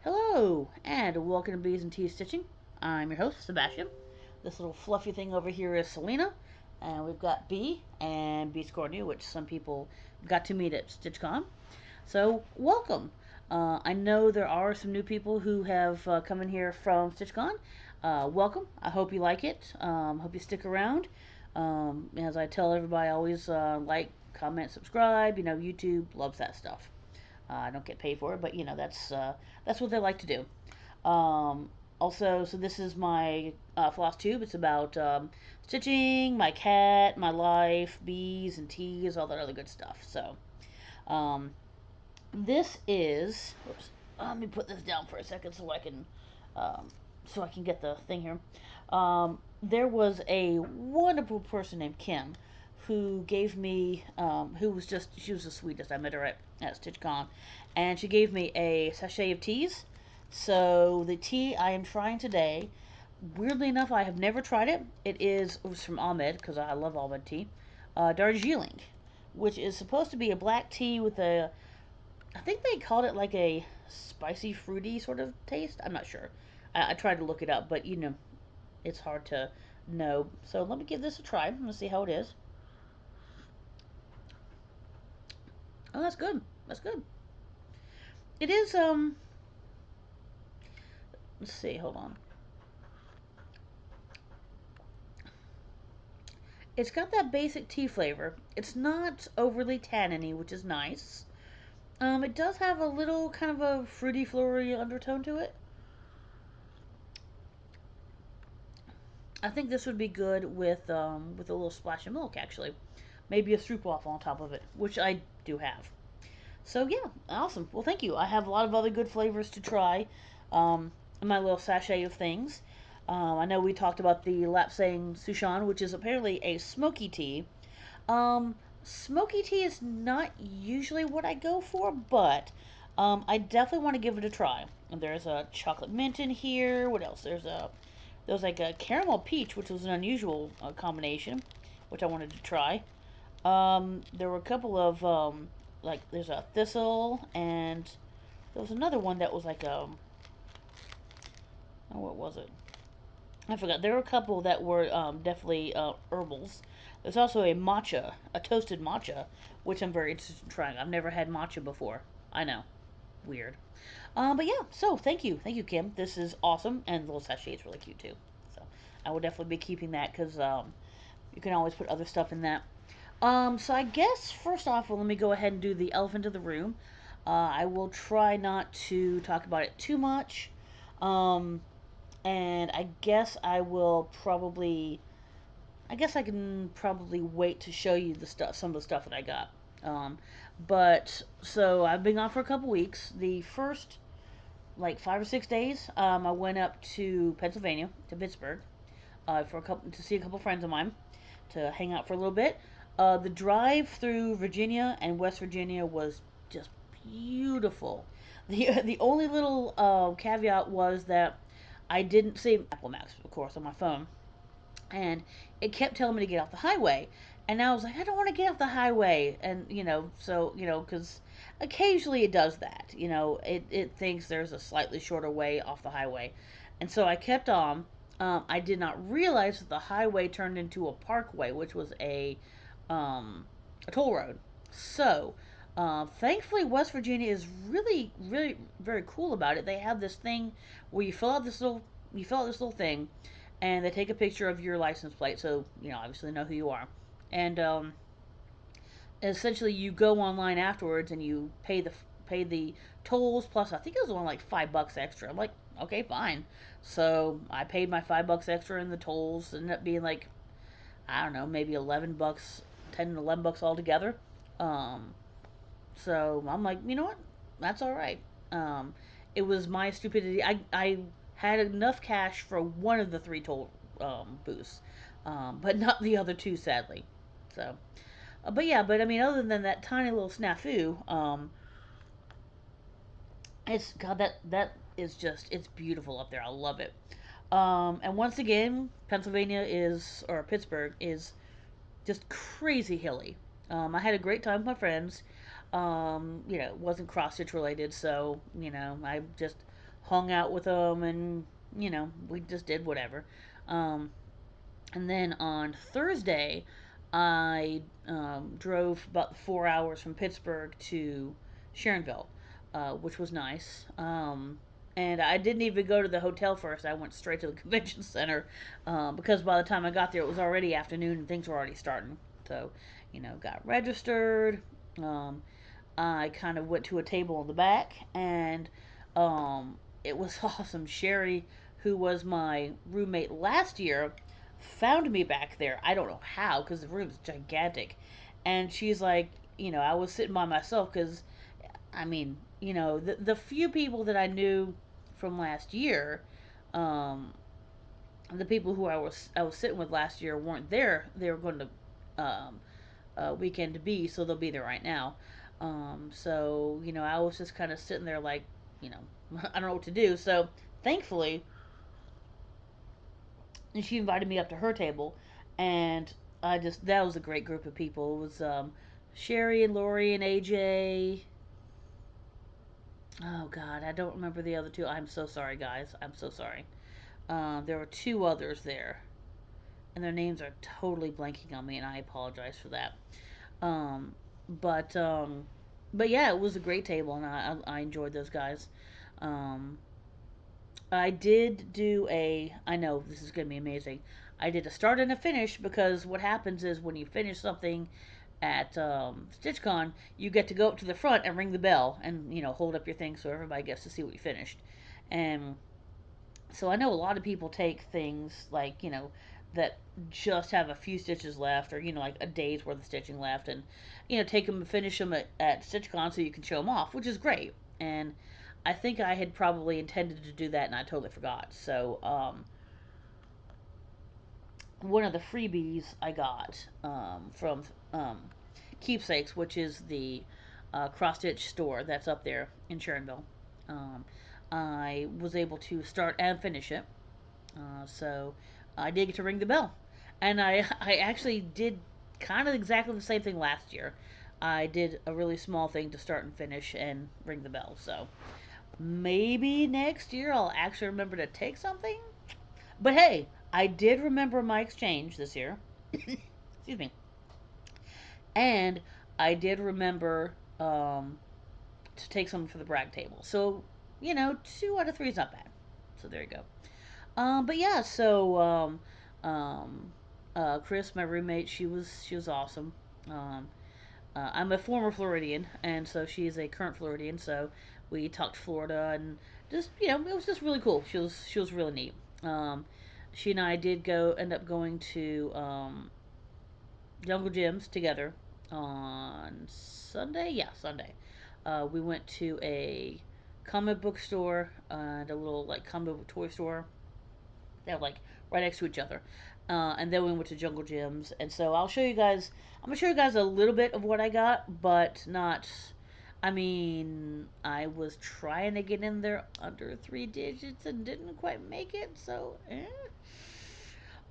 Hello, and welcome to Bees and Tea Stitching. I'm your host, Sebastian. This little fluffy thing over here is Selena, and we've got Bee and Bee's Cornu, which some people got to meet at Stitch-Con. So, welcome. I know there are some new people who have come in here from Stitch-Con. Welcome. I hope you like it. Hope you stick around. As I tell everybody, I always like, comment, subscribe. YouTube loves that stuff. I don't get paid for it, but that's what they like to do. Also, so this is my floss tube. It's about stitching, my cat, my life, bees and teas, all that other good stuff. So, um, this is. Oops, let me put this down for a second um, so I can get the thing here. There was a wonderful person named Kim who gave me, she was the sweetest. I met her at StitchCon, and she gave me a sachet of teas. So the tea I am trying today, weirdly enough, I have never tried it. It was from Ahmed because I love Ahmed tea. Darjeeling, which is supposed to be a black tea with I think they called it like a spicy, fruity sort of taste. I'm not sure. I tried to look it up, but it's hard to know. So let me give this a try. I'm gonna see how it is. Oh, that's good. That's good. It is. Let's see. Hold on. It's got that basic tea flavor. It's not overly tanniny, which is nice. It does have a little kind of a fruity, floral undertone to it. I think this would be good with a little splash of milk, actually. Maybe a soup waffle on top of it, which I do have. So yeah, awesome. Well, thank you. I have a lot of other good flavors to try. In my little sachet of things. I know we talked about the Lapsang Sushan, which is apparently a smoky tea. Smoky tea is not usually what I go for, but I definitely want to give it a try. And there's a chocolate mint in here. What else? There's like a caramel peach, which was an unusual combination, which I wanted to try. There were a couple of like there's a thistle, and there was another one that was like oh, what was it? I forgot. There were a couple that were definitely herbals. There's also a toasted matcha, which I'm very interested in trying. I've never had matcha before. I know, weird. But yeah, so thank you, Kim. This is awesome, and the little sachet is really cute too. So I will definitely be keeping that because you can always put other stuff in that. So I guess first off, well, let me go ahead and do the elephant of the room. I will try not to talk about it too much. Um, and I guess I can probably wait to show you some of the stuff that I got. Um, but so I've been gone for a couple weeks. The first like 5 or 6 days, I went up to Pennsylvania, to Pittsburgh, for a couple to see a couple friends of mine, to hang out for a little bit. The drive through Virginia and West Virginia was just beautiful. The only little caveat was that I didn't see Apple Maps, of course, on my phone, and it kept telling me to get off the highway. And I was like, I don't want to get off the highway, and because occasionally it does that. It thinks there's a slightly shorter way off the highway, and so I kept on. I did not realize that the highway turned into a parkway, which was a toll road. So, thankfully, West Virginia is really, really very cool about it. They have this thing where you fill out this little thing, and they take a picture of your license plate, so obviously know who you are, and essentially you go online afterwards and you pay the tolls plus I think it was only like $5 extra. I'm like, okay, fine. So I paid my $5 extra in the tolls, ended up being like I don't know, maybe $11, 10 and $11 altogether. Um, so I'm like, you know what? That's all right. Um, it was my stupidity. I had enough cash for one of the three toll booths, but not the other two, sadly. So, but yeah, but I mean, other than that tiny little snafu, it's God that is just it's beautiful up there. I love it. And once again, Pittsburgh is just crazy hilly. I had a great time with my friends. It wasn't cross stitch related, so I just hung out with them, and we just did whatever. Um, and then on Thursday, I drove about 4 hours from Pittsburgh to Sharonville, which was nice. And I didn't even go to the hotel first. I went straight to the convention center because by the time I got there, it was already afternoon and things were already starting. So, got registered. Um, I kind of went to a table in the back, and it was awesome. Sherry, who was my roommate last year, found me back there. I don't know how, because the room's gigantic. And she's like, I was sitting by myself because, the few people that I knew from last year, um, the people who I was sitting with last year weren't there. They were going to weekend to be, so they'll be there right now. So I was just kind of sitting there like, you know, I don't know what to do. So thankfully, she invited me up to her table, and that was a great group of people. It was Sherry and Lori and AJ. Oh God, I don't remember the other two. I'm so sorry, guys. I'm so sorry. There were two others there, and their names are totally blanking on me, and I apologize for that. Um, but um, but yeah, it was a great table, and I enjoyed those guys. Um, I did do a. I know this is going to be amazing. I did a start and a finish because what happens is when you finish something at StitchCon, you get to go up to the front and ring the bell and hold up your thing so everybody gets to see what you finished. And so I know a lot of people take things like that just have a few stitches left, or like a day's worth of stitching left, and take them and finish them at StitchCon so you can show them off, which is great. And I think I had probably intended to do that and I totally forgot. So one of the freebies I got from um, Keepsakes, which is the cross stitch store that's up there in Sharonville. Um, I was able to start and finish it. So I did get to ring the bell, and I actually did kind of exactly the same thing last year. I did a really small thing to start and finish and ring the bell. So maybe next year I'll actually remember to take something. But hey, I did remember my exchange this year. Excuse me. And I did remember to take something for the brag table. So, 2 out of 3 is not bad. So there you go. But yeah, so um, Chris, my roommate, she was awesome. Um, I'm a former Floridian, and so she is a current Floridian. So we talked Florida, and just it was just really cool. She was really neat. Um, she and I did end up going to Jungle Gyms together on Sunday. Yeah, Sunday. We went to a comic book store and a little like comic book toy store. They're like right next to each other. And then we went to Jungle Gyms, and so I'll show you guys. I'm gonna show you guys a little bit of what I got, but not. I mean, I was trying to get in there under 3 digits and didn't quite make it. So,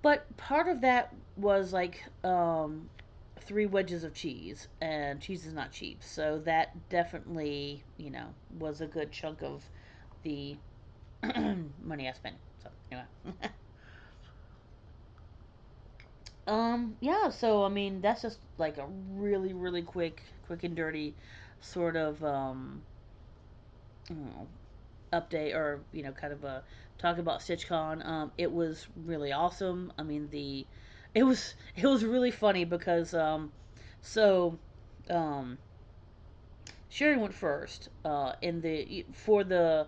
but part of that was like 3 wedges of cheese, and cheese is not cheap, so that definitely was a good chunk of the money I spent. So anyway. Yeah, so I mean that's just like a really, really quick and dirty sort of you know, update, or kind of a talk about StitchCon. It was really awesome. I mean it was really funny because so um Sherry went first. In the for the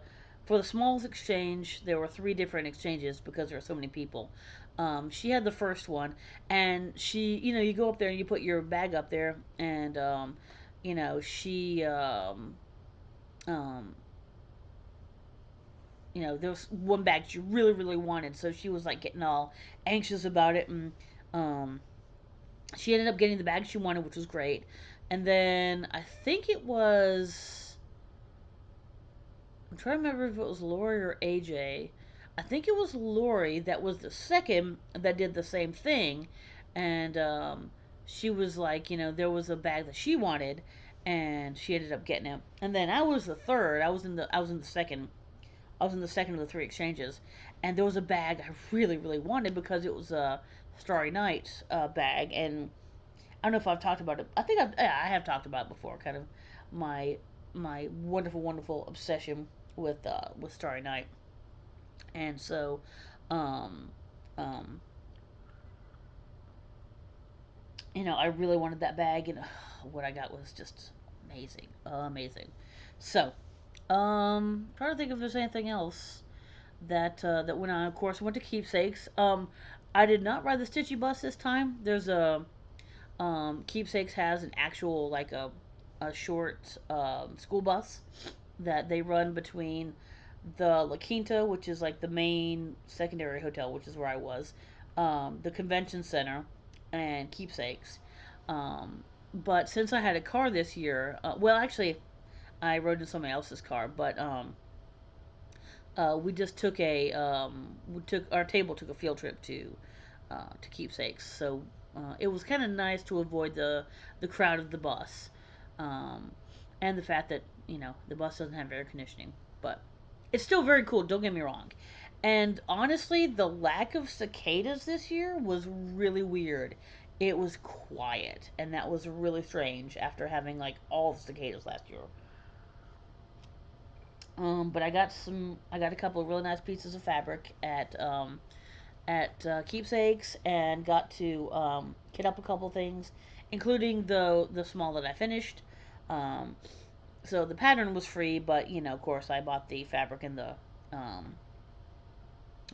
smallest exchange, there were 3 different exchanges because there were so many people. She had the first one, and you go up there and you put your bag up there, and she um, there was one bag she really, really wanted, so she was like getting all anxious about it, and um, she ended up getting the bag she wanted, which was great. And then I think it was I'm trying to remember if it was Lori or AJ. I think it was Lori that was the second that did the same thing, and she was like, there was a bag that she wanted, and she ended up getting it. And then I was the third. I was in the second I was in the second of the three exchanges, and there was a bag I really, really wanted because it was a Starry Night bag, and I don't know if I've talked about it. I think yeah, I have talked about it before. Kind of my my wonderful, wonderful obsession with Starry Night, and so, um, um, I really wanted that bag, and what I got was just amazing, amazing. So, trying to think if there's anything else that went on. Of course, went to Keepsakes. I did not ride the Stitchy bus this time. There's a Keepsakes has an actual like a short school bus that they run between the La Quinta, which is like the main secondary hotel, which is where I was, the convention center, and Keepsakes. Um, but since I had a car this year, well, actually, I rode in somebody else's car, but we just took our table took a field trip to Keepsakes, so it was kind of nice to avoid the crowd of the bus, um, and the fact that the bus doesn't have air conditioning, but it's still very cool. Don't get me wrong, and honestly, the lack of cicadas this year was really weird. It was quiet, and that was really strange after having like all the cicadas last year. But I got a couple of really nice pieces of fabric at Keepsakes, and got to kit up a couple things, including the small that I finished. Um, so the pattern was free, but of course, I bought um,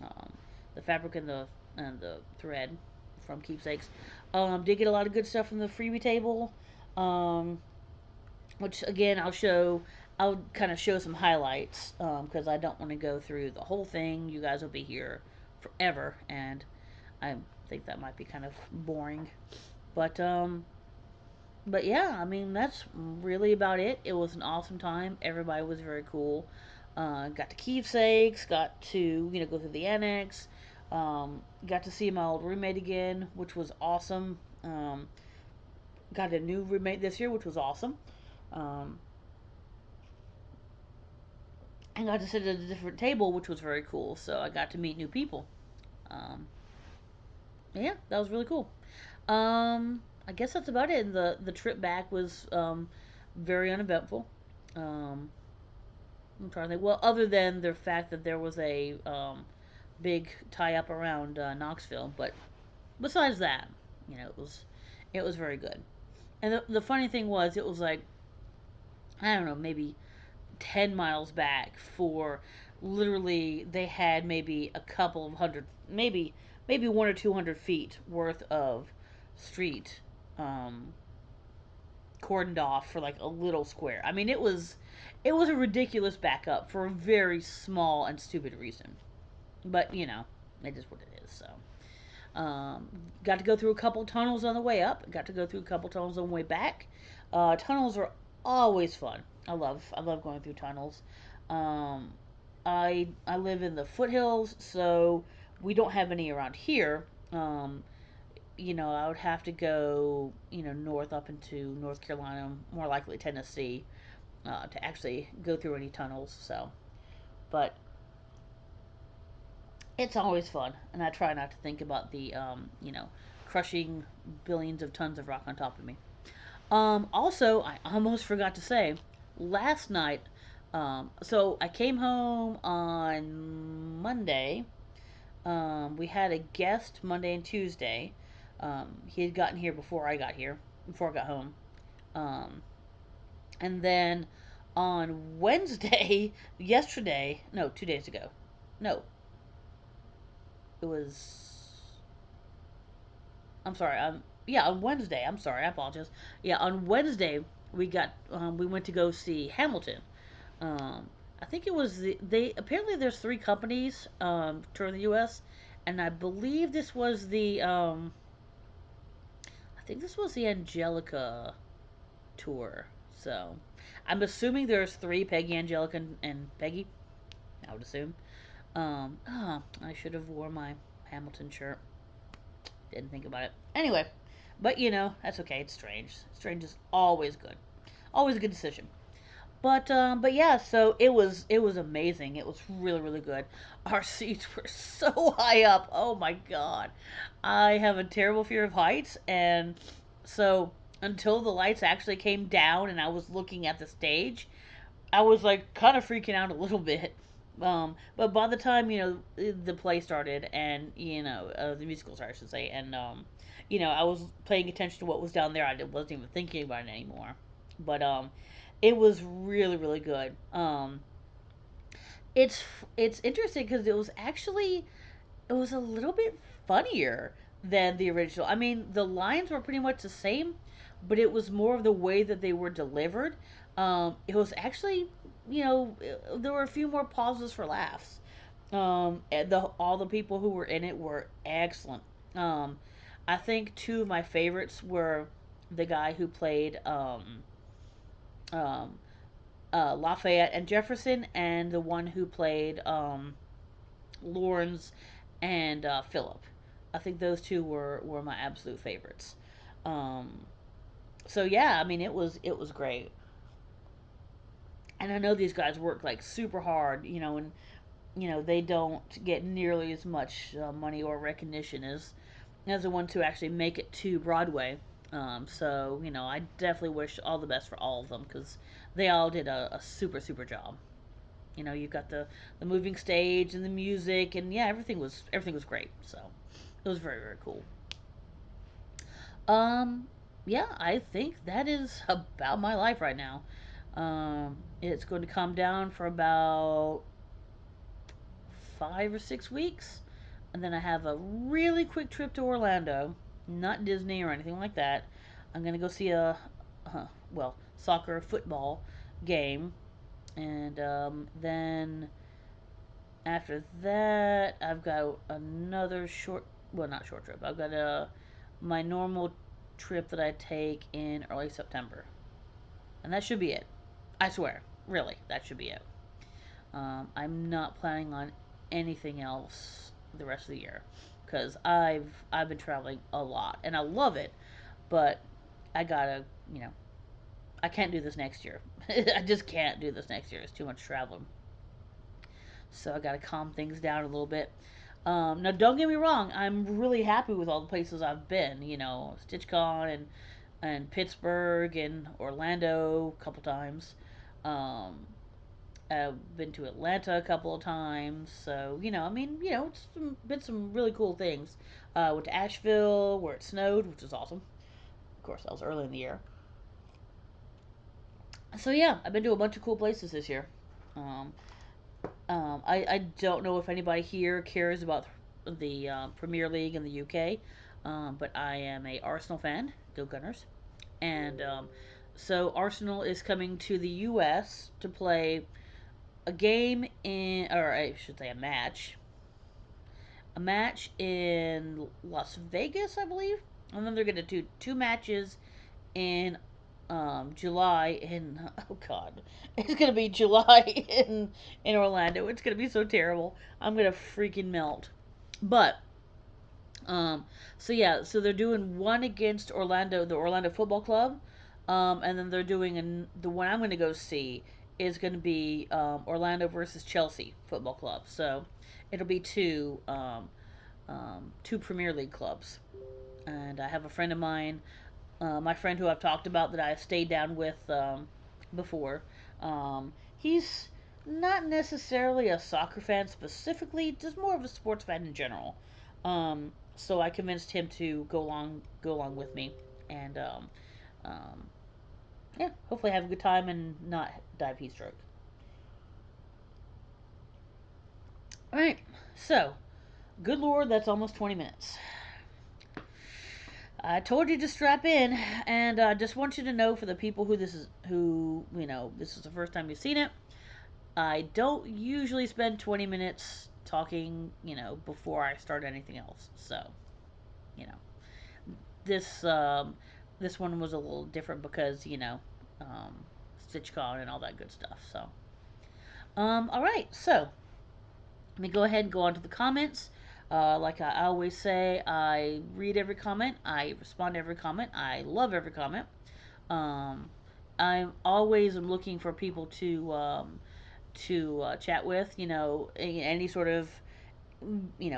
um, the fabric and the thread from Keepsakes. Did get a lot of good stuff from the freebie table. Um, which again I'll kind of show some highlights because I don't want to go through the whole thing. You guys will be here forever, and I think that might be kind of boring. But yeah, I mean that's really about it. It was an awesome time. Everybody was very cool. Got to Keepsakes. Got to go through the annex. Got to see my old roommate again, which was awesome. Got a new roommate this year, which was awesome. Um, I got to sit at a different table, which was very cool. So I got to meet new people. Um, yeah, that was really cool. I guess that's about it. And the trip back was very uneventful. Um, I'm trying to think. Well, other than the fact that there was a big tie up around Knoxville, but besides that, it was very good. And the funny thing was, it was like I don't know, maybe 10 miles back for literally they had maybe a couple of hundred, maybe 1 or 200 feet worth of street um, cordoned off for like a little square. I mean, it was a ridiculous backup for a very small and stupid reason. But it is what it is. So got to go through a couple tunnels on the way up. Got to go through a couple tunnels on the way back. Tunnels are always fun. I love going through tunnels. Um, I live in the foothills, so we don't have any around here. I would have to go north up into North Carolina, more likely Tennessee, to actually go through any tunnels. So, but it's always fun, and I try not to think about the crushing billions of tons of rock on top of me. Also, I almost forgot to say, last night. So I came home on Monday. We had a guest Monday and Tuesday. He had gotten here before I got home. Um, and then on Wednesday, yesterday, no, 2 days ago, no, it was I'm sorry. Yeah, on Wednesday. I'm sorry. I apologize. Yeah, on Wednesday we went to go see Hamilton. Um, I think it was they apparently there's three companies touring the U.S. and I believe this was I think this was the Angelica tour. So I'm assuming there's three: Peggy, Angelica, and Peggy. I would assume. I should have worn my Hamilton shirt. Didn't think about it. Anyway, but that's okay. It's strange. Strange is always good. Always a good decision. But yeah, so it was amazing. It was really really good. Our seats were so high up. Oh my god, I have a terrible fear of heights, and so until the lights actually came down and I was looking at the stage, I was like kind of freaking out a little bit. But by the time the play started and the musical started, I should say, and I was paying attention to what was down there. I wasn't even thinking about it anymore. But it was really really good. It's it's interesting because it was a little bit funnier than the original. I mean, the lines were pretty much the same, but it was more of the way that they were delivered. It was actually, there were a few more pauses for laughs. And all the people who were in it were excellent. Um, I think two of my favorites were the guy who played um, Lafayette and Jefferson, and the one who played Lawrence and Philip. I think those two were my absolute favorites. Um, so yeah, I mean it was great, and I know these guys work like super hard, and they don't get nearly as much money or recognition as the ones who actually make it to Broadway. So I definitely wish all the best for all of them because they all did a super super job. You've got the moving stage and the music, and yeah, everything was great. So it was very very cool. Um, yeah, I think that is about my life right now. It's going to calm down for about 5 or 6 weeks, and then I have a really quick trip to Orlando, not Disney or anything like that. I'm gonna go see uh, well, soccer football game, and then after that, I've got another short, well, not short trip. I've got my normal trip that I take in early September, and that should be it. I swear, really, that should be it. I'm not planning on anything else the rest of the year because I've been traveling a lot and I love it, but I gotta I can't do this next year. I just can't do this next year. It's too much traveling. So I got to calm things down a little bit. Now, don't get me wrong. I'm really happy with all the places I've been. Stitch-Con and Pittsburgh and Orlando a couple times. Um, I've been to Atlanta a couple of times. So I mean, it's been some really cool things. Went to Asheville where it snowed, which was awesome. Of course, that was early in the year. So yeah, I've been to a bunch of cool places this year. Um, I don't know if anybody here cares about the Premier League in the UK, but I am a Arsenal fan. Go Gunners! And so Arsenal is coming to the US to play a game or I should say a match in Las Vegas, I believe. And then they're going to do two matches in July in oh god, it's gonna be July in Orlando. It's gonna be so terrible. I'm gonna freaking melt. But um, so yeah, so they're doing one against Orlando, the Orlando Football Club, and then they're doing the one I'm gonna go see is gonna be Orlando versus Chelsea Football Club. So it'll be two Premier League clubs, and I have a friend of mine, my friend who I've talked about that I stayed down with before. He's not necessarily a soccer fan specifically, just more of a sports fan in general. So I convinced him to go along with me, and um, yeah, hopefully have a good time and not die of heat stroke. All right, so good lord, that's almost 20 minutes. I told you to strap in, and I just want you to know for the people who this is the first time you've seen it. I don't usually spend 20 minutes talking, before I start anything else. So, you know, this this one was a little different because um, StitchCon and all that good stuff. So, all right, so let me go ahead and go on to the comments. Like I always say, I read every comment, I respond to every comment, I love every comment. Um, I'm always looking for people to chat with. Any sort of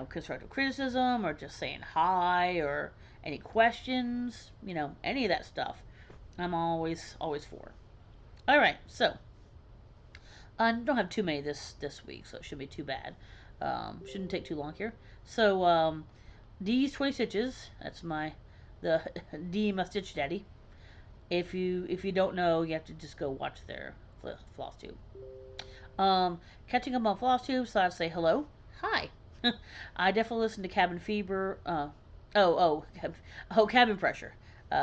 constructive criticism or just saying hi or any questions. Any of that stuff. I'm always for. All right, so I don't have too many this week, so it shouldn't be too bad. Shouldn't take too long here. So D's 20 stitches. That's the D my stitch daddy. If you don't know, you have to just go watch their floss tube. Catching up on floss tubes, so I'd say hello, hi. I definitely listen to Cabin Fever. Cabin Pressure.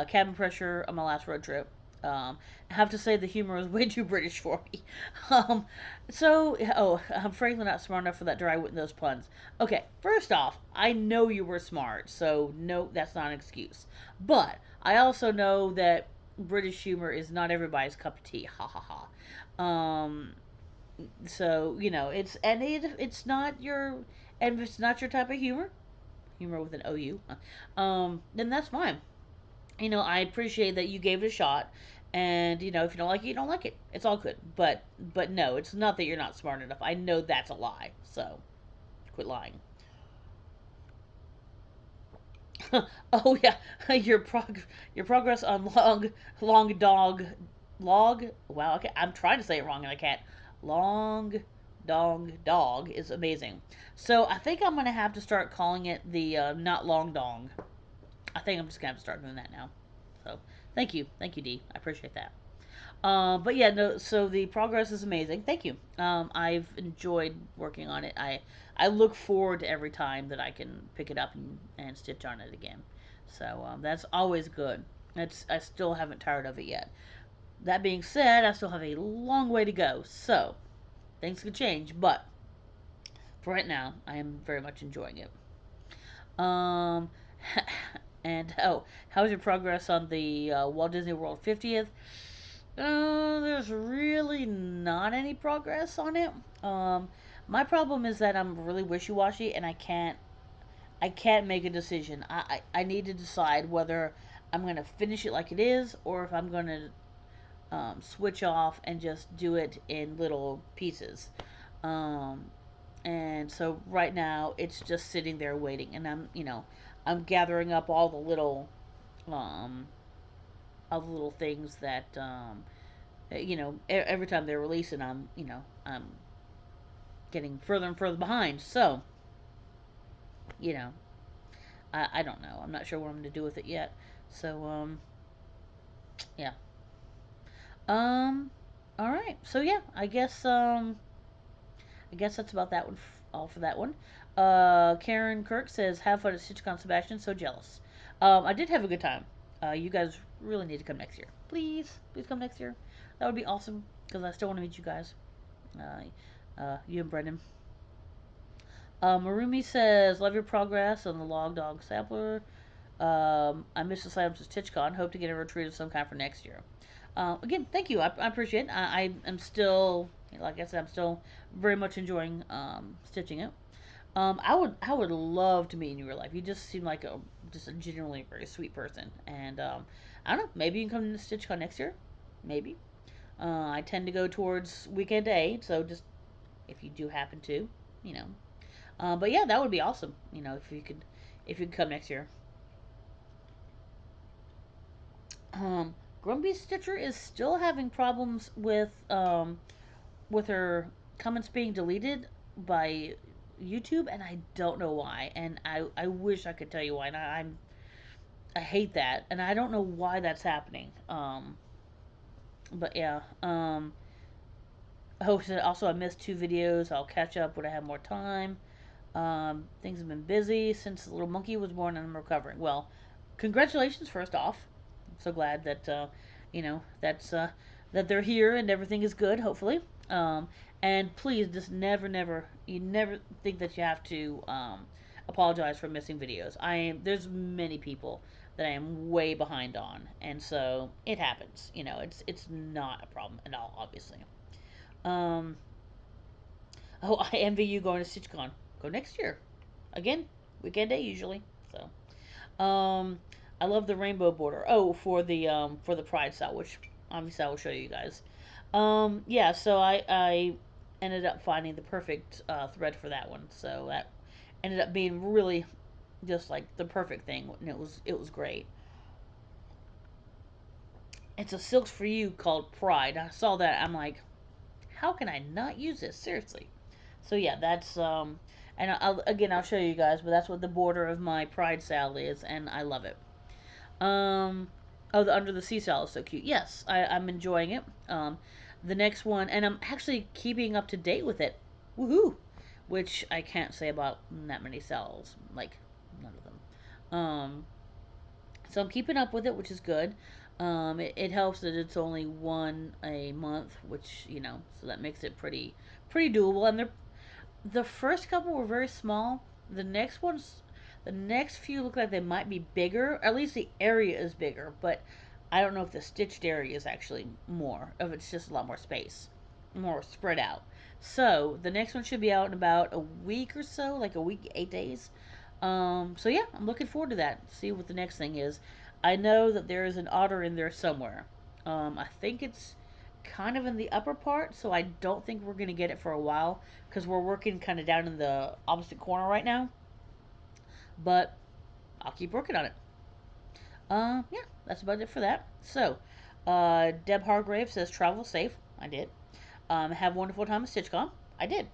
Cabin Pressure on my last road trip. I have to say the humor is way too British for me. Um, I'm frankly not smart enough for that dry wit and those puns. Okay, first off, I know you were smart, so no, that's not an excuse. But I also know that British humor is not everybody's cup of tea. Ha ha ha. So it's not your, and if it's not your type of humor with an OU, then that's fine. I appreciate that you gave it a shot, and if you don't like it, you don't like it. It's all good. But no, it's not that you're not smart enough. I know that's a lie. So quit lying. Oh yeah, your progress on long dog log. Wow, okay, I'm trying to say it wrong and I can't. Long dog is amazing. So I think I'm gonna have to start calling it the not long dong. I think I'm just gonna have to start doing that now. So thank you, D. I appreciate that. But yeah, no. So the progress is amazing. Thank you. I've enjoyed working on it. I look forward to every time that I can pick it up and stitch on it again. So that's always good. I still haven't tired of it yet. That being said, I still have a long way to go. So things could change, but for right now, I am very much enjoying it. Um, and how's your progress on the Walt Disney World 50th? There's really not any progress on it. Um, my problem is that I'm really wishy washy and I can't make a decision. I need to decide whether I'm gonna finish it like it is or if I'm gonna switch off and just do it in little pieces. Um, and so right now it's just sitting there waiting, and I'm gathering up um, all the little things that every time they're releasing, I'm getting further and further behind. So, you know, I don't know. I'm not sure what I'm going to do with it yet. So, yeah. Um, all right. So yeah, I guess that's about that one. All for that one. Karen Kirk says, "Have fun at StitchCon, Sebastian. So jealous." I did have a good time. You guys really need to come next year. Please come next year. That would be awesome because I still want to meet you guys. You and Brendan. Marumi says, "Love your progress on the Log Dog Sampler. I missed the items at TitchCon. Hope to get a retreat of some kind for next year." Again, thank you. I appreciate it. I am still, like I said, I'm still very much enjoying stitching it. I would love to meet in your life. You just seem like just a genuinely very sweet person, and I don't know. Maybe you can come to StitchCon next year. Maybe. I tend to go towards weekend A, so just if you do happen to, you know. But yeah, that would be awesome. If you could come next year. Um, Grumpy Stitcher is still having problems with her comments being deleted by YouTube, and I don't know why. And I wish I could tell you why. And I hate that, and I don't know why that's happening. But yeah. Also I missed 2 videos. I'll catch up when I have more time. Things have been busy since the little monkey was born, and I'm recovering. Well, congratulations first off. I'm so glad that that they're here and everything is good. Hopefully, um, and please just never think that you have to apologize for missing videos. There's many people that I am way behind on, and so it happens. It's not a problem at all, obviously. Um, oh, I envy you going to StitchCon. Go next year. Again, weekend day usually. So, I love the rainbow border. Oh, for the Pride style, which obviously I will show you guys. Yeah, so I ended up finding the perfect thread for that one. So that ended up being really just like the perfect thing, and it was great. It's a Silks for You called Pride. I saw that. I'm like, how can I not use this? Seriously. So yeah, that's and I'll show you guys, but that's what the border of my Pride saddle is, and I love it. Um, oh, the Under the Sea saddle is so cute. Yes, I'm enjoying it. The next one, and I'm actually keeping up to date with it. Woohoo! Which I can't say about that many saddles. Like none of them. So I'm keeping up with it, which is good. It helps that it's only one a month, which so that makes it pretty doable. And the first couple were very small. The next few look like they might be bigger. At least the area is bigger, but I don't know if the stitched area is actually more. If it's just a lot more space, more spread out. So the next one should be out in about a week or so, like a week, 8 days. So yeah, I'm looking forward to that. See what the next thing is. I know that there is an otter in there somewhere. I think it's kind of in the upper part, so I don't think we're gonna get it for a while because we're working kind of down in the opposite corner right now. But I'll keep working on it. Yeah, that's about it for that. So, Deb Hargrave says travel safe. I did. Have a wonderful time at Stitch-Con. I did.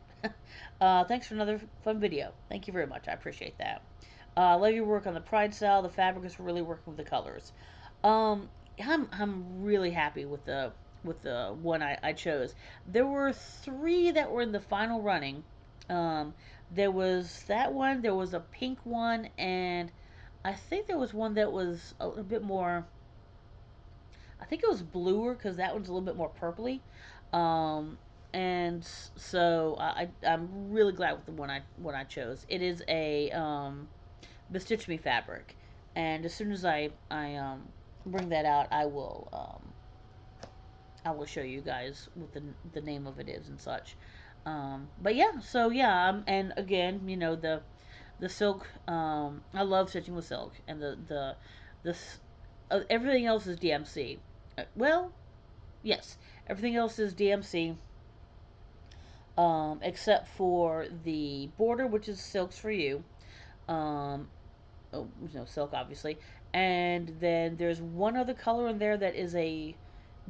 Thanks for another fun video. Thank you very much. I appreciate that. Love your work on the Pride style. The fabric is really working with the colors. Um, I'm really happy with the one I chose. There were three that were in the final running. Um, there was that one. There was a pink one, and I think there was one that was a little bit more. I think it was bluer because that one's a little bit more purpley. Um, and so I'm really glad with the one I chose. It is a Bestitch Me fabric, and as soon as I bring that out, I will show you guys what the name of it is and such. But yeah, so yeah, and again, the silk. I love stitching with silk, and this everything else is DMC. Well, yes, everything else is DMC, except for the border, which is Silks for You. Um, oh, silk, obviously. And then there's one other color in there that is a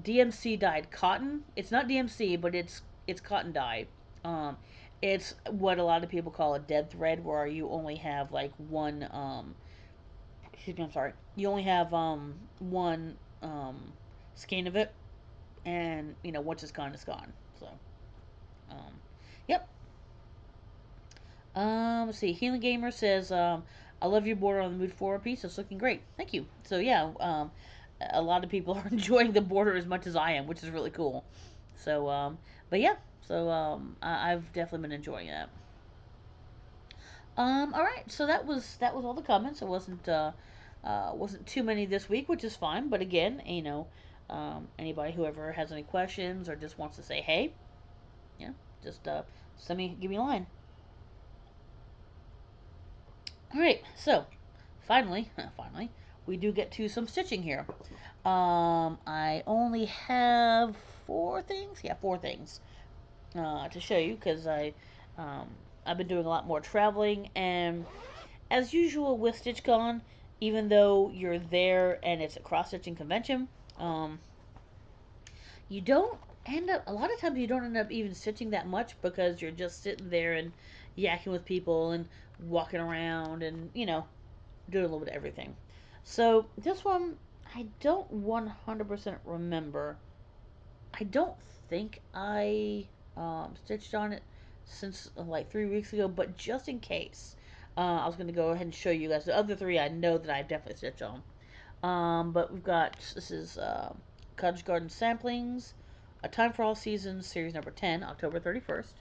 DMC dyed cotton. It's not DMC, but it's cotton dye. Um, it's what a lot of people call a dead thread, where you only have like one. Excuse me, I'm sorry. You only have one skein of it, and once it's gone, it's gone. So, um, yep. Let's see. Healing Gamer says, "I love your border on the Mood 4 piece. It's looking great. Thank you." So yeah, a lot of people are enjoying the border as much as I am, which is really cool. So, but yeah, so I've definitely been enjoying that. All right, so that was all the comments. It wasn't too many this week, which is fine. But again, anybody who ever has any questions or just wants to say hey, yeah, just give me a line. All right, so finally, finally, we do get to some stitching here. I only have four things. Yeah, four things to show you because um, I've been doing a lot more traveling, and as usual with StitchCon, even though you're there and it's a cross stitching convention, um, you don't end up. A lot of times, you don't end up even stitching that much because you're just sitting there and yakking with people and walking around and doing a little bit of everything. So this one, I don't 100% remember. I don't think I stitched on it since like 3 weeks ago, but just in case, I was going to go ahead and show you guys. The other three I know that I definitely stitched on. But we've got, this is Cottage Garden Samplings, A Time for All Seasons, series number 10, October 31st.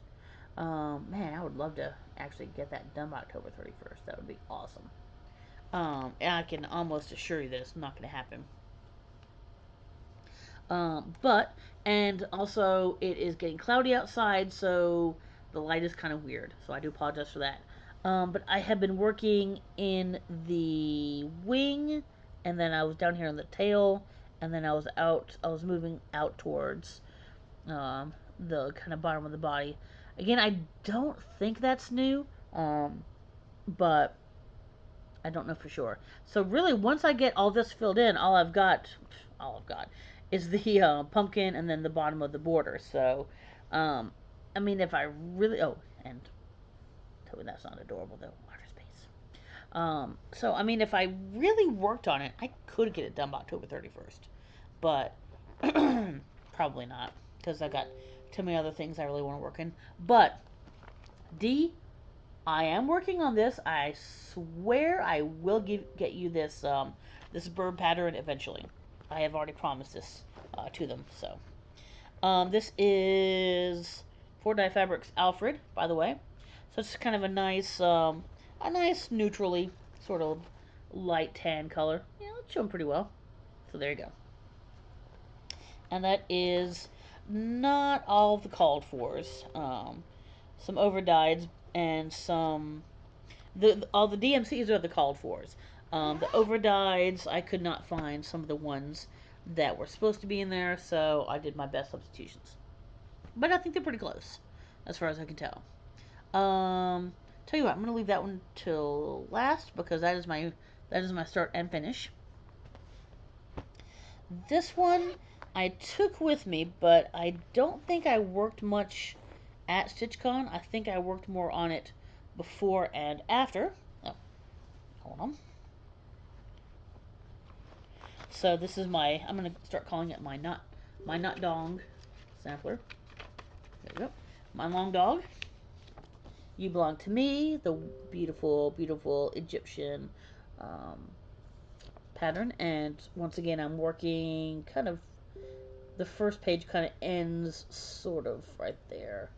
Man, I would love to actually get that done by October 31st. That would be awesome. And I can almost assure you that it's not going to happen. But and also it is getting cloudy outside, so the light is kind of weird. So I do apologize for that. But I have been working in the wing, and then I was down here on the tail, and then I was moving out towards um, the kind of bottom of the body. Again, I don't think that's new, but I don't know for sure. So really, once I get all this filled in, all I've got, is the pumpkin and then the bottom of the border. So, um, I mean, if I really, and tell me that's not adorable though. Water space. So I mean, if I really worked on it, I could get it done by October 31st, but probably not because I got too many other things I really want to work in. But D, I am working on this. I swear I will get you this bird pattern eventually. I have already promised this to them. So this is 4 Dye Fabrics Alfred, by the way. So it's kind of a nice neutrally sort of light tan color. Yeah, it's showing pretty well. So there you go. And that is not all of the called fors. Some overdyes and some all the DMCs are the called fors. The overdyes I could not find some of the ones that were supposed to be in there, so I did my best substitutions. But I think they're pretty close, as far as I can tell. Tell you what, I'm gonna leave that one till last because that is my start and finish. This one I took with me, but I don't think I worked much at Stitch-Con. I think I worked more on it before and after. Oh, hold on. So this is I'm gonna start calling it my not dong sampler. There you go. My long dog. You belong to me. The beautiful, beautiful Egyptian um, pattern. And once again, I'm working kind of the first page kind of ends sort of right there,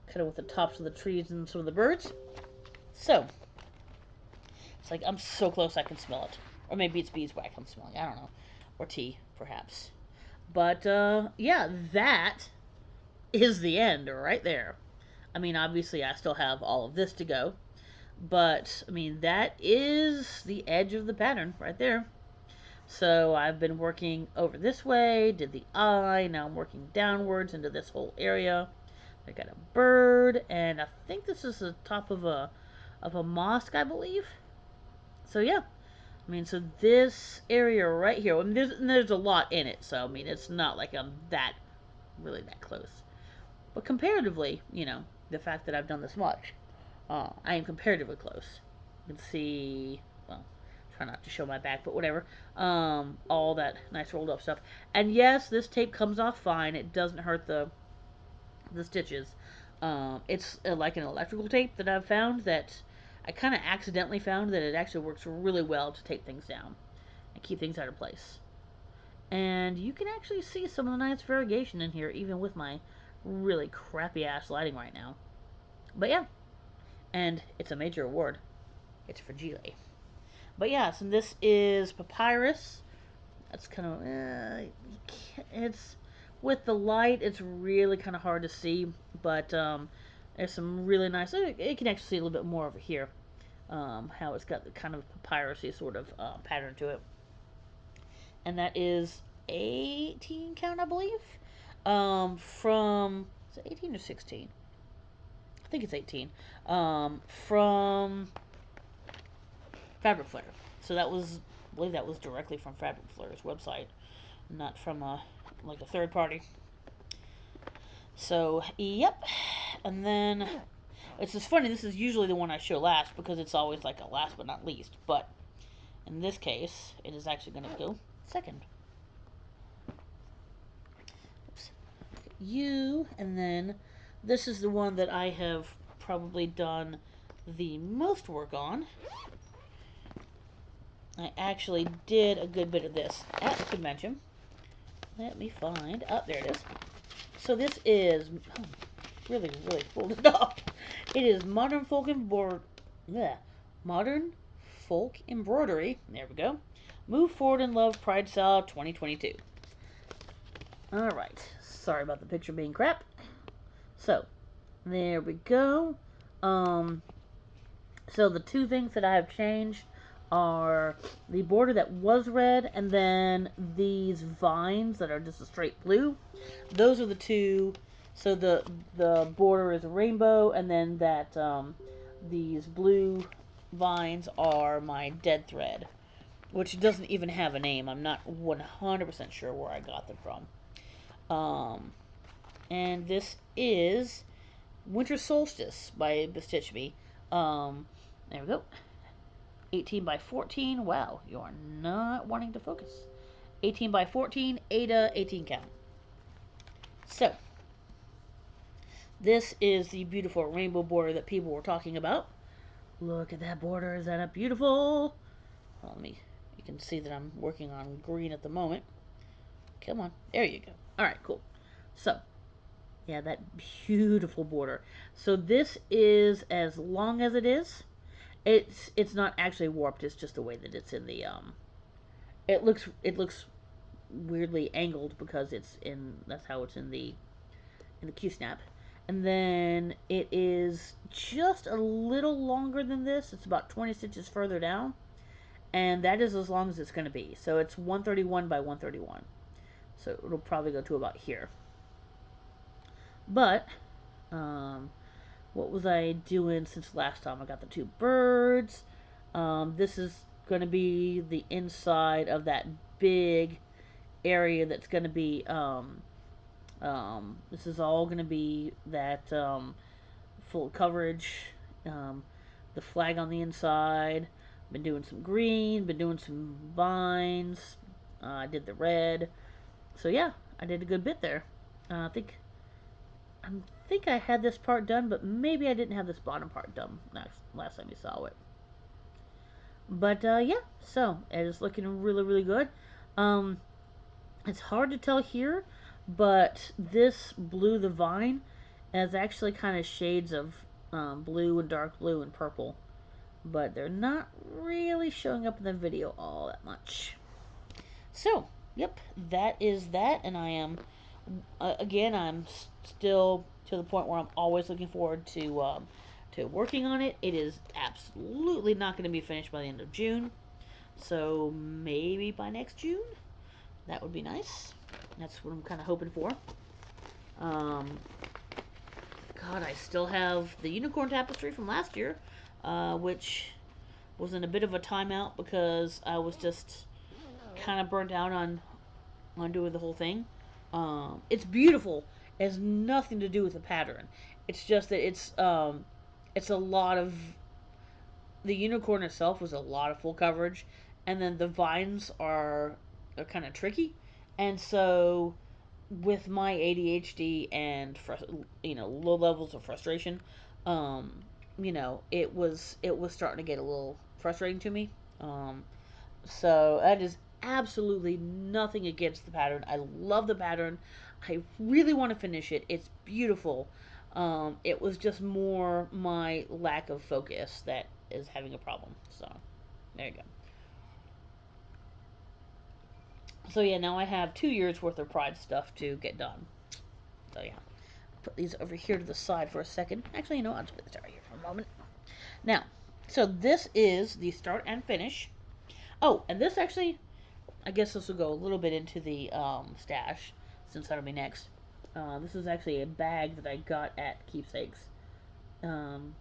kind of with the tops of the trees and some of the birds. So it's like I'm so close I can smell it, or maybe it's beeswax I'm smelling. I don't know, or tea perhaps. But yeah, that is the end right there. I mean, obviously, I still have all of this to go, but I mean, that is the edge of the pattern right there. So I've been working over this way, did the eye, now I'm working downwards into this whole area. I got a bird, and I think this is the top of a mosque, I believe. So yeah, I mean, so this area right here, I mean, there's a lot in it, so I mean, it's not like I'm really that close. But comparatively, the fact that I've done this much, I am comparatively close. You can see, well, try not to show my back, but whatever. All that nice rolled up stuff. And yes, this tape comes off fine. It doesn't hurt the stitches. It's like an electrical tape that I've found that I kind of accidentally found that it actually works really well to tape things down and keep things out of place. And you can actually see some of the nice variegation in here, even with my really crappy ass lighting right now. But yeah, and it's a major award. It's for Gile. But yeah, so this is Papyrus. That's kind of it's with the light. It's really kind of hard to see, but there's some really nice. You can actually see a little bit more over here. How it's got the kind of papyrusy sort of pattern to it, and that is 18 count, I believe. From is it 18 or 16? I think it's 18. From Fabric Flare. So that was, I believe that was directly from Fabric Flare's website, not from like a third party. So yep, and then it's just funny. This is usually the one I show last because it's always like a last but not least. But in this case, it is actually going to go second. Oops. You, and then this is the one that I have probably done the most work on. I actually did a good bit of this at the convention. Let me find. Oh, there it is. So this is really, really folded up. It is modern folk embroidery. There we go. Move forward in love, Pride Style 2022. All right. Sorry about the picture being crap. So there we go. So the two things that I have changed are the border that was red, and then these vines that are just a straight blue. Those are the two. So the border is a rainbow, and then that these blue vines are my dead thread, which doesn't even have a name. I'm not 100% sure where I got them from. And this is Winter Solstice by Bestitch Me. There we go. 18 by 14. Wow, you are not wanting to focus. 18 by 14, Ada, 18 count. So, this is the beautiful rainbow border that people were talking about. Look at that border. Is that not beautiful? Well, you can see that I'm working on green at the moment. Come on. There you go. All right, cool. So, yeah, that beautiful border. So this is as long as it is. It's not actually warped. It's just the way that it's in the it looks weirdly angled because it's in that's how it's in the Q snap. And then it is just a little longer than this. It's about 20 stitches further down, and that is as long as it's going to be. So it's 131 by 131. So it'll probably go to about here. But what was I doing since last time? I got the two birds. This is going to be the inside of that big area that's going to be. This is all going to be that full coverage. Um, the flag on the inside. Been doing some green. Been doing some vines. I did the red. So yeah, I did a good bit there. I think I had this part done, but maybe I didn't have this bottom part done last time you saw it. But yeah, so it is looking really, really good. Um, it's hard to tell here, but this blue, the vine, has actually kind of shades of blue and dark blue and purple. But they're not really showing up in the video all that much. So, yep, that is that, and I am again, I'm still to the point where I'm always looking forward to working on it. It is absolutely not going to be finished by the end of June, so maybe by next June. That would be nice. That's what I'm kind of hoping for. Um, God, I still have the unicorn tapestry from last year, which was in a bit of a timeout because I was just kind of burnt out on doing the whole thing. It's beautiful. It has nothing to do with the pattern. It's just that it's a lot of the unicorn itself was a lot of full coverage, and then the vines are kind of tricky, and so with my ADHD and low levels of frustration, um, it was starting to get a little frustrating to me. So that is absolutely nothing against the pattern. I love the pattern. I really want to finish it. It's beautiful. It was just more my lack of focus that is having a problem. So there you go. So yeah, now I have 2 years worth of Pride stuff to get done. So yeah, put these over here to the side for a second. Actually, I'll just put this right here for a moment. Now, so this is the start and finish. Oh, and this actually, I guess this will go a little bit into the stash, since that'll be next. This is actually a bag that I got at Keepsakes. Um,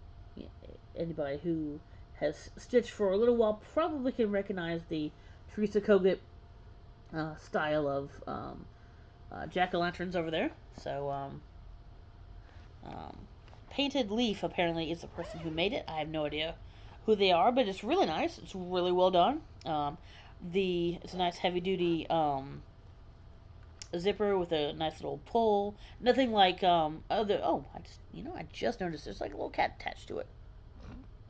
Anybody who has stitched for a little while probably can recognize the Teresa Kogut style of jack-o'-lanterns over there. So, um, Painted Leaf apparently is the person who made it. I have no idea who they are, but it's really nice. It's really well done. It's a nice heavy duty zipper with a nice little pull. Nothing like other. Oh, I just noticed there's like a little cat attached to it.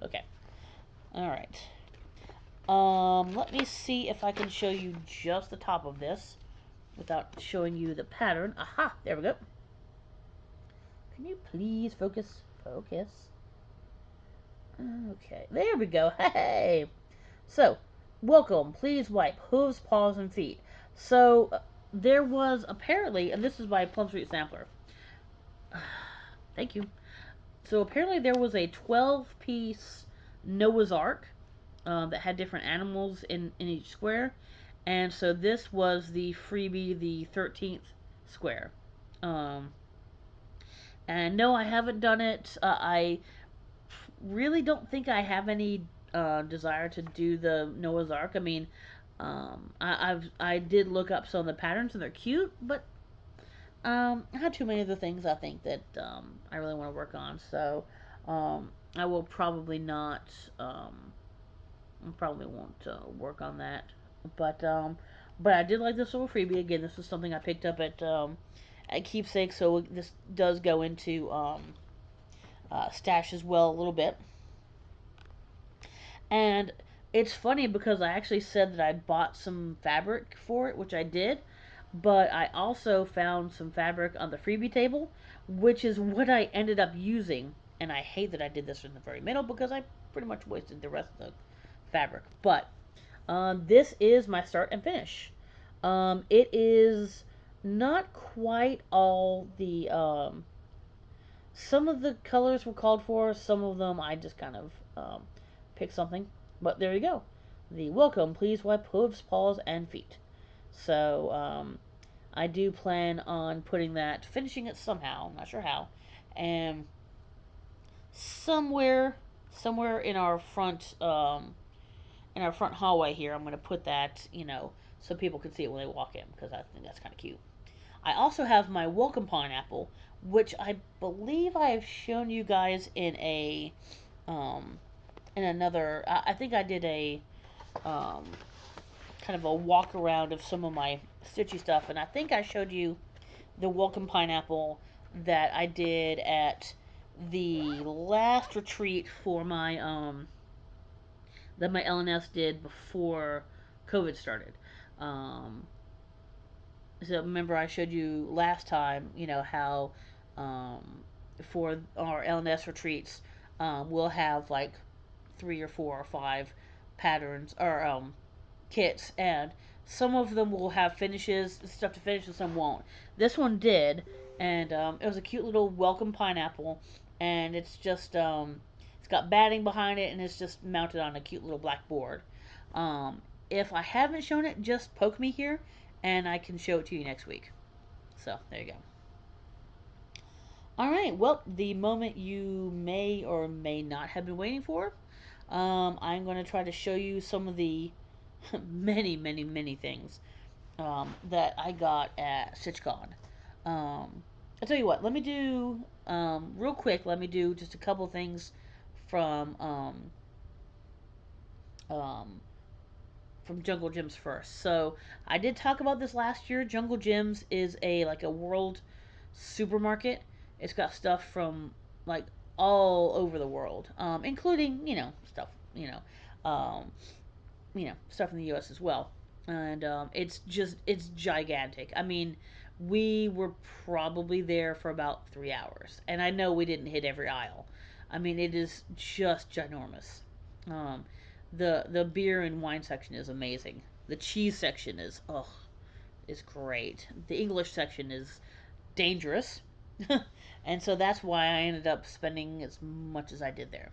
Okay, all right. Let me see if I can show you just the top of this without showing you the pattern. Aha, there we go. Can you please focus? Focus. Okay, there we go. Hey. So, welcome. Please wipe hooves, paws, and feet. So, there was apparently, and this is by Plum Street Sampler. Thank you. So, apparently, there was a 12-piece Noah's Ark that had different animals in each square. And so this was the freebie, the 13th square. Um, and no, I haven't done it. I really don't think I have any desire to do the Noah's Ark. I mean, I did look up some of the patterns and they're cute, but I had too many of the things I think that I really want to work on. So I will probably not. I probably won't work on that. But but I did like this little freebie. Again, this was something I picked up at Keepsake, so this does go into stash as well a little bit. And it's funny because I actually said that I bought some fabric for it, which I did, but I also found some fabric on the freebie table, which is what I ended up using. And I hate that I did this in the very middle because I pretty much wasted the rest of the fabric. But this is my start and finish. It is not quite all the. Some of the colors were called for, some of them I just kind of picked something. But there you go. The welcome, please wipe hooves, paws, and feet. So I do plan on putting that, finishing it somehow, not sure how, and somewhere, somewhere in our front hallway here, I'm going to put that, so people can see it when they walk in because I think that's kind of cute. I also have my welcome pineapple, which I believe I have shown you guys um, in another. I think I did a um, kind of a walk around of some of my stitchy stuff, and I think I showed you the welcome pineapple that I did at the last retreat for my that my LNS did before COVID started. Um, so remember I showed you last time, how um, for our LNS retreats, we'll have like 3 or 4 or 5 patterns or kits, and some of them will have finishes, stuff to finish, and some won't. This one did, and it was a cute little welcome pineapple, and it's got batting behind it, and it's just mounted on a cute little black board. Um, if I haven't shown it, just poke me here, and I can show it to you next week. So there you go. All right. Well, the moment you may or may not have been waiting for. I'm going to try to show you some of the many, many, many things that I got at Stitch-Con. I'll tell you what. Let me do real quick. Let me do just a couple things from um, from Jungle Gyms first. So I did talk about this last year. Jungle Gyms is a world supermarket. It's got stuff from like all over the world, including stuff um, stuff in the U.S. as well. And it's gigantic. I mean, we were probably there for about 3 hours, and I know we didn't hit every aisle. I mean, it is just ginormous. Um, the beer and wine section is amazing. The cheese section is great. The English section is dangerous, and so that's why I ended up spending as much as I did there.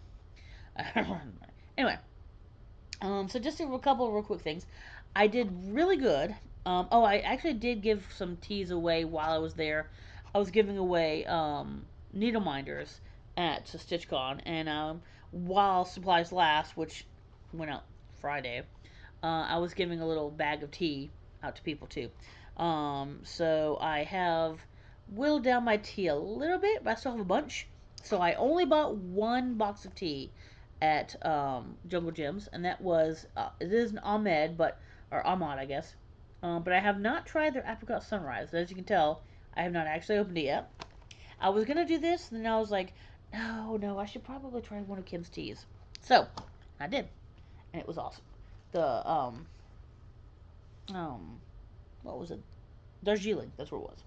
Anyway, so just a couple of real quick things. I did really good. I actually did give some teas away while I was there. I was giving away needle minders at StitchCon, and while supplies last, which went out Friday, I was giving a little bag of tea out to people too. So I have whittled down my tea a little bit, but I still have a bunch. So I only bought one box of tea at Jungle Gyms, and that was it is an Ahmed, but or Ahmad, I guess. But I have not tried their apricot sunrise. As you can tell, I have not actually opened it yet. I was gonna do this, and then I was like, no, no, I should probably try one of Kim's teas. So I did, and it was awesome. The um what was it? Darjeeling. That's what it was.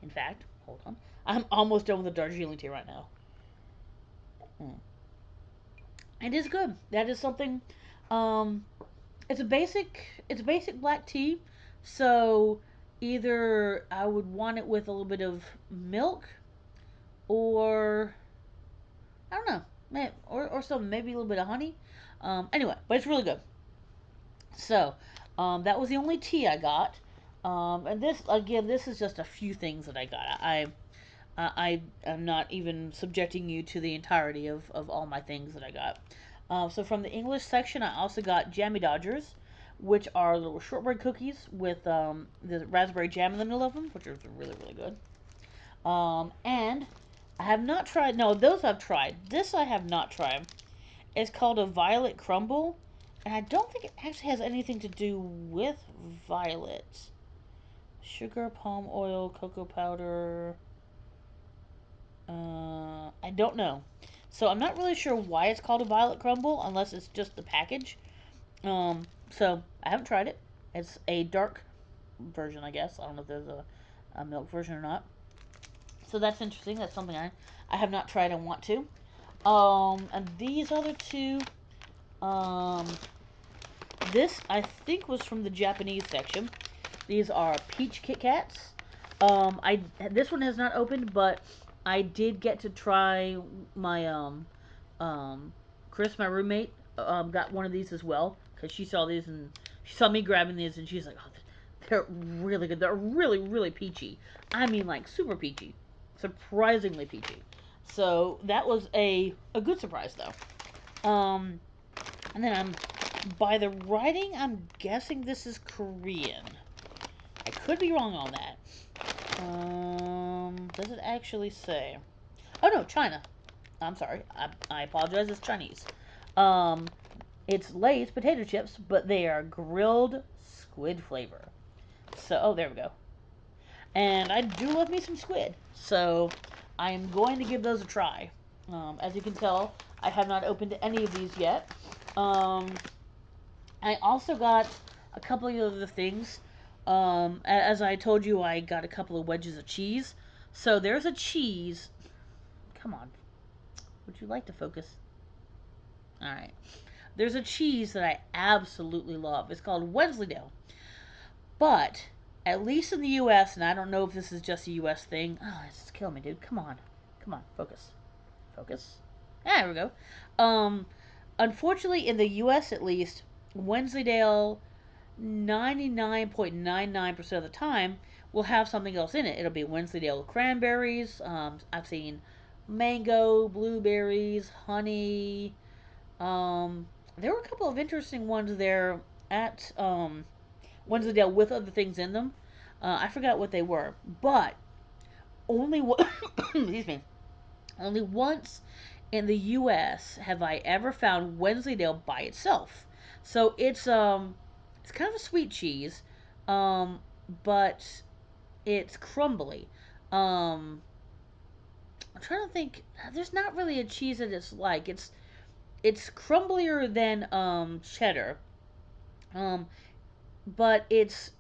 In fact, hold on. I'm almost done with the Darjeeling tea right now. Mm. It is good. That is something. Um, It's a basic black tea. So either I would want it with a little bit of milk, or I don't know. or some maybe a little bit of honey. Anyway, but it's really good. So, that was the only tea I got. And this again, this is just a few things that I got. I am not even subjecting you to the entirety of all my things that I got. So from the English section, I also got Jammy Dodgers, which are little shortbread cookies with the raspberry jam in the middle of them, which are really really good. And I have not tried. No, those I've tried. This I have not tried. It's called a violet crumble, and I don't think it actually has anything to do with violet. Sugar, palm oil, cocoa powder. I don't know. So I'm not really sure why it's called a violet crumble, unless it's just the package. So I haven't tried it. It's a dark version, I guess. I don't know if there's a milk version or not. So that's interesting. That's something I have not tried and want to. And these other two, um, this I think was from the Japanese section. These are peach Kit Kats. I This one has not opened, but I did get to try my Chris, my roommate, got one of these as well because she saw these and she saw me grabbing these and she's like, "Oh, they're really good. They're really really peachy. I mean, like super peachy, surprisingly peachy." So that was a good surprise though. And then by the writing, I'm guessing this is Korean. I could be wrong on that. Does it actually say? Oh no, China. I'm sorry. I apologize. It's Chinese. Um, it's Lay's potato chips, but they are grilled squid flavor. So, oh, there we go. And I do love me some squid. So, I am going to give those a try. As you can tell, I have not opened any of these yet. Um, I also got a couple of other things. As I told you, I got a couple of wedges of cheese. So there's a cheese. Come on. Would you like to focus? All right. There's a cheese that I absolutely love. It's called Wensleydale. But at least in the U.S., and I don't know if this is just a U.S. thing. Oh, it's killing me, dude. Come on, come on, focus, focus. There we go. Um, Unfortunately, in the U.S. at least, Wensleydale 99.99% of the time will have something else in it. It'll be Wensleydale cranberries. I've seen mango, blueberries, honey. Um, there were a couple of interesting ones there at Wensleydale with other things in them. I forgot what they were, but only excuse me, only once in the U.S. have I ever found Wensleydale by itself. So it's kind of a sweet cheese, um, but it's crumbly. Um, I'm trying to think. There's not really a cheese that it's like. It's crumblier than cheddar, um, but it's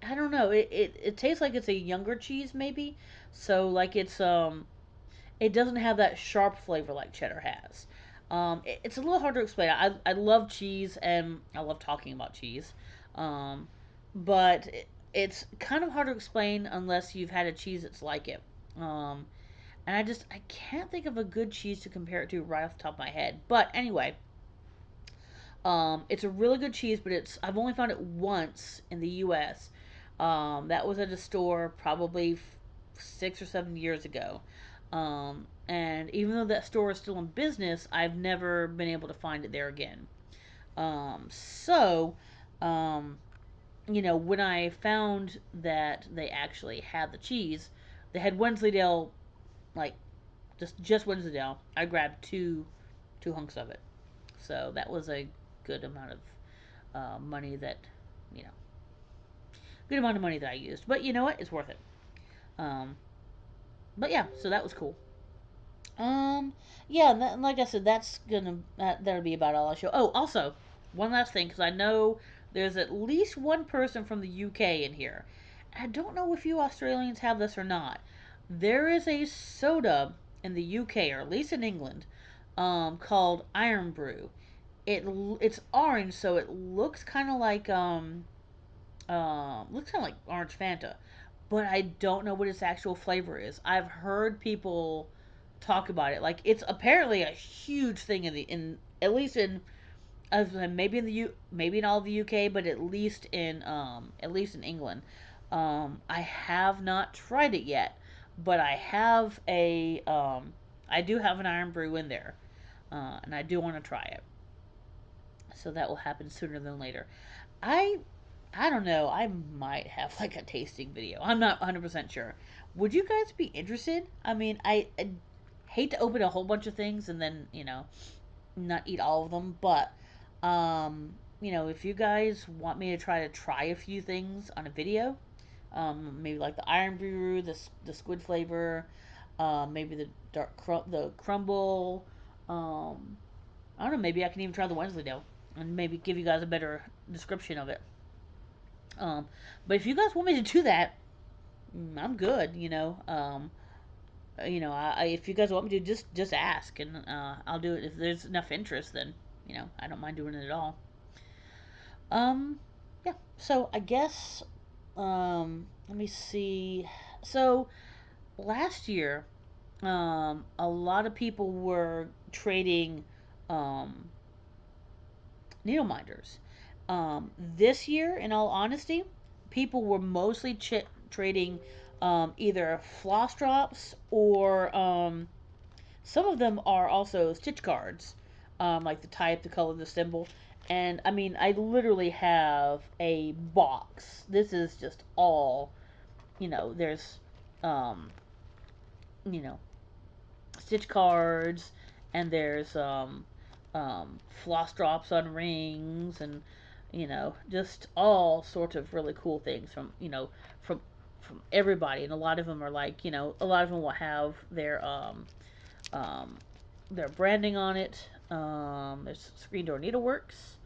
I don't know. It tastes like it's a younger cheese maybe. So like it doesn't have that sharp flavor like cheddar has. It's a little hard to explain. I love cheese and I love talking about cheese, um, but it's kind of hard to explain unless you've had a cheese that's like it. Um, and I can't think of a good cheese to compare it to right off the top of my head. But anyway, it's a really good cheese, but I've only found it once in the U.S. That was at a store probably 6 or 7 years ago. And even though that store is still in business, I've never been able to find it there again. So, um, when I found that they actually had the cheese, they had Wensleydale, like just Wensleydale. I grabbed two hunks of it. So that was a good amount of money that, you know, good amount of money that I used. But you know what? It's worth it. Um, but yeah, so that was cool. Um, yeah, like I said, that'll be about all I show. Oh, also, one last thing, because I know there's at least one person from the UK in here. I don't know if you Australians have this or not. There is a soda in the UK, or at least in England, called Iron Brew. It's orange, so it looks kind of like orange Fanta, but I don't know what its actual flavor is. I've heard people talk about it. Like it's apparently a huge thing in at least in maybe in the maybe in all of the UK, but at least in England. I have not tried it yet, but I do have an iron brew in there, and I do want to try it. So that will happen sooner than later. I I don't know. I might have like a tasting video. I'm not 100% sure. Would you guys be interested? I mean, I hate to open a whole bunch of things and then, not eat all of them, but if you guys want me to try a few things on a video, maybe like the iron brew, the squid flavor, maybe the crumble, I don't know, maybe I can even try the Wednesday dough and maybe give you guys a better description of it. Um, but if you guys want me to do that, I'm good. If you guys want me to, just ask, and I'll do it. If there's enough interest, then I don't mind doing it at all. Um, yeah. So I guess, let me see. So last year, a lot of people were trading, um, needle minders. This year, in all honesty, people were mostly trading either floss drops or some of them are also stitch cards, like the type, the color, the symbol. And I mean, I literally have a box. This is just all, there's, um, you know, stitch cards, and there's floss drops on rings, and just all sorts of really cool things from from everybody. And a lot of them are like a lot of them will have um, their branding on it. There's Screen Door Needleworks.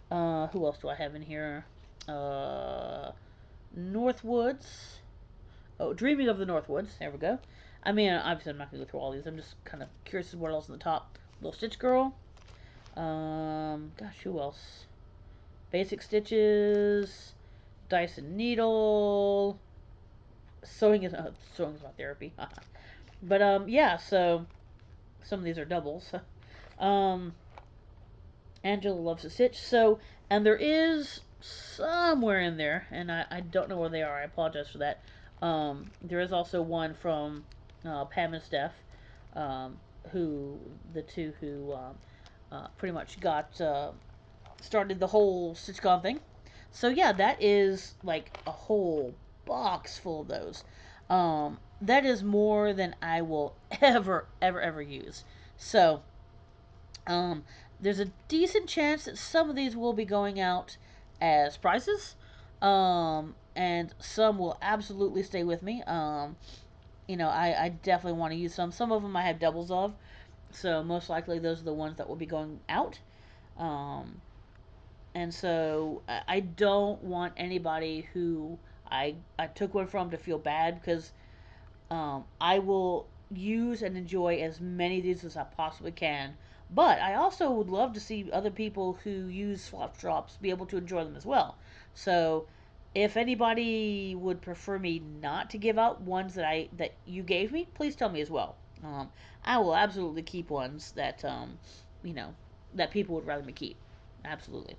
Who else do I have in here? Northwoods. Oh, Dreaming of the Northwoods. There we go. I mean, obviously, I'm not going to go through all these. I'm just kind of curious what else in the top. Little Stitch Girl. Gosh, who else? Basic Stitches. Dyson Needle. Sewing is not therapy. But yeah. So some of these are doubles. um, Angela loves to stitch. So, and there is somewhere in there, and I don't know where they are. I apologize for that. There is also one from Pam and Steph, um, who the two who pretty much got started the whole StitchCon thing. So yeah, that is like a whole box full of those. That is more than I will ever use. So um, there's a decent chance that some of these will be going out as prizes, and some will absolutely stay with me. I definitely want to use some. Some of them I have doubles of, so most likely those are the ones that will be going out. Um, and so I don't want anybody who I took one from to feel bad because I will use and enjoy as many of these as I possibly can. But I also would love to see other people who use flop drops be able to enjoy them as well. So if anybody would prefer me not to give out ones that you gave me, please tell me as well. I will absolutely keep ones you know, that people would rather me keep. Absolutely.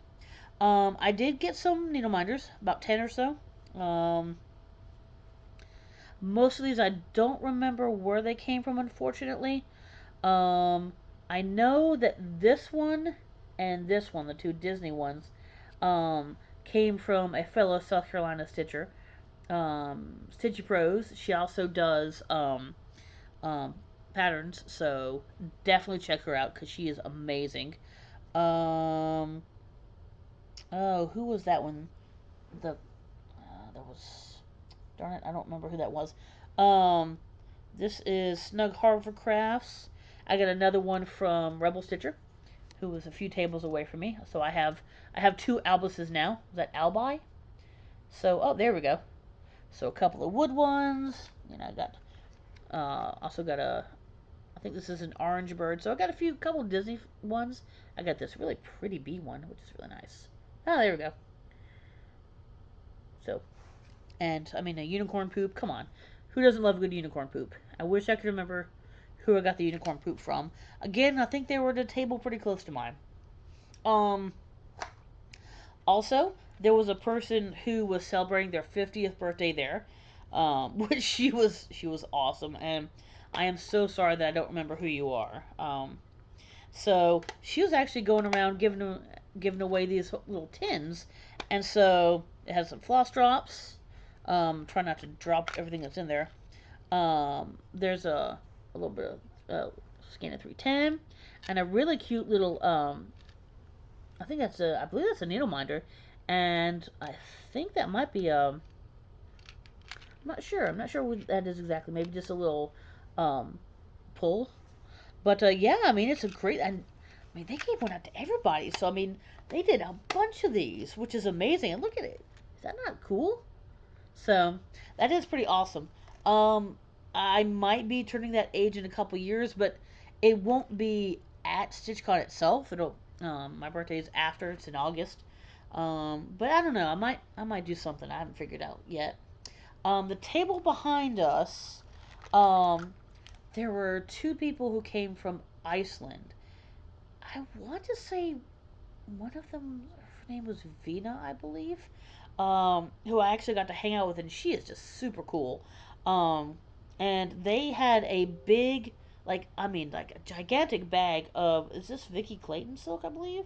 I did get some needle minders, about 10 or so. Um, Most of these I don't remember where they came from, unfortunately. Um, I know that this one and this one, the two Disney ones, um, came from a fellow South Carolina stitcher, Stitchy Pros. She also does um, patterns, so definitely check her out because she is amazing. Um, oh, who was that one? That was, darn it, I don't remember who that was. Um, This is Snug Harbor Crafts. I got another one from Rebel Stitcher, who was a few tables away from me. So I have two Albuses now. Is that Albi? So there we go. So a couple of wood ones. I got also got I think this is an orange bird. So I got couple of Disney ones. I got this really pretty bee one, which is really nice. Oh, there we go. So and I mean a unicorn poop. Come on, who doesn't love a good unicorn poop? I wish I could remember who I got the unicorn poop from. Again, I think they were at a table pretty close to mine. Um, Also, there was a person who was celebrating their 50th birthday there, which she was awesome, and I am so sorry that I don't remember who you are. So she was actually going around giving away these little tins, and so it has some floss drops. Try not to drop everything that's in there. There's a little bit of scan of 310, and a really cute little I believe that's a needle minder, and I think that might be I'm not sure. I'm not sure what that is exactly. Maybe just a little um pull. But yeah, I mean it's a great and I mean they gave one out to everybody. So I mean they did a bunch of these, which is amazing. And look at it. Is that not cool? So that is pretty awesome. Um, I might be turning that age in a couple years, but it won't be at StitchCon itself. It'll my birthday is after. It's in August. But I don't know. I might do something. I haven't figured out yet. The table behind us, um, there were two people who came from Iceland. I want to say one of them, her name was Vina, I believe, who I actually got to hang out with, and she is just super cool. Um, and they had a big, like a gigantic bag of, is this Vicky Clayton silk, I believe?